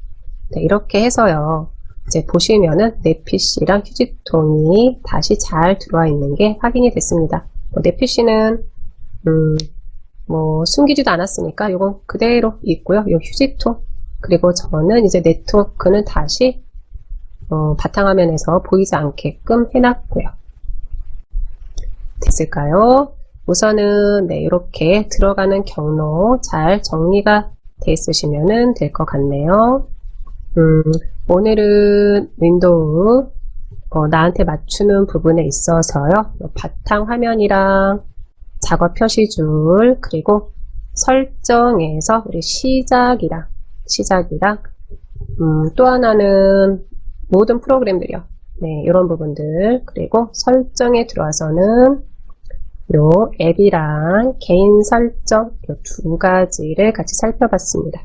S1: 네, 이렇게 해서요. 이제 보시면은 내 PC랑 휴지통이 다시 잘 들어와 있는 게 확인이 됐습니다. 내 PC는 숨기지도 않았으니까 이건 그대로 있고요. 이 휴지통 그리고 저는 이제 네트워크는 다시 바탕화면에서 보이지 않게끔 해놨고요. 됐을까요? 우선은 네, 이렇게 들어가는 경로 잘 정리가 돼 있으시면 될 것 같네요. 오늘은 윈도우 나한테 맞추는 부분에 있어서요. 바탕화면이랑 작업 표시줄 그리고 설정에서 우리 시작이랑 또 하나는 모든 프로그램들이요. 네, 이런 부분들 그리고 설정에 들어와서는 요 앱이랑 개인 설정 요 두 가지를 같이 살펴봤습니다.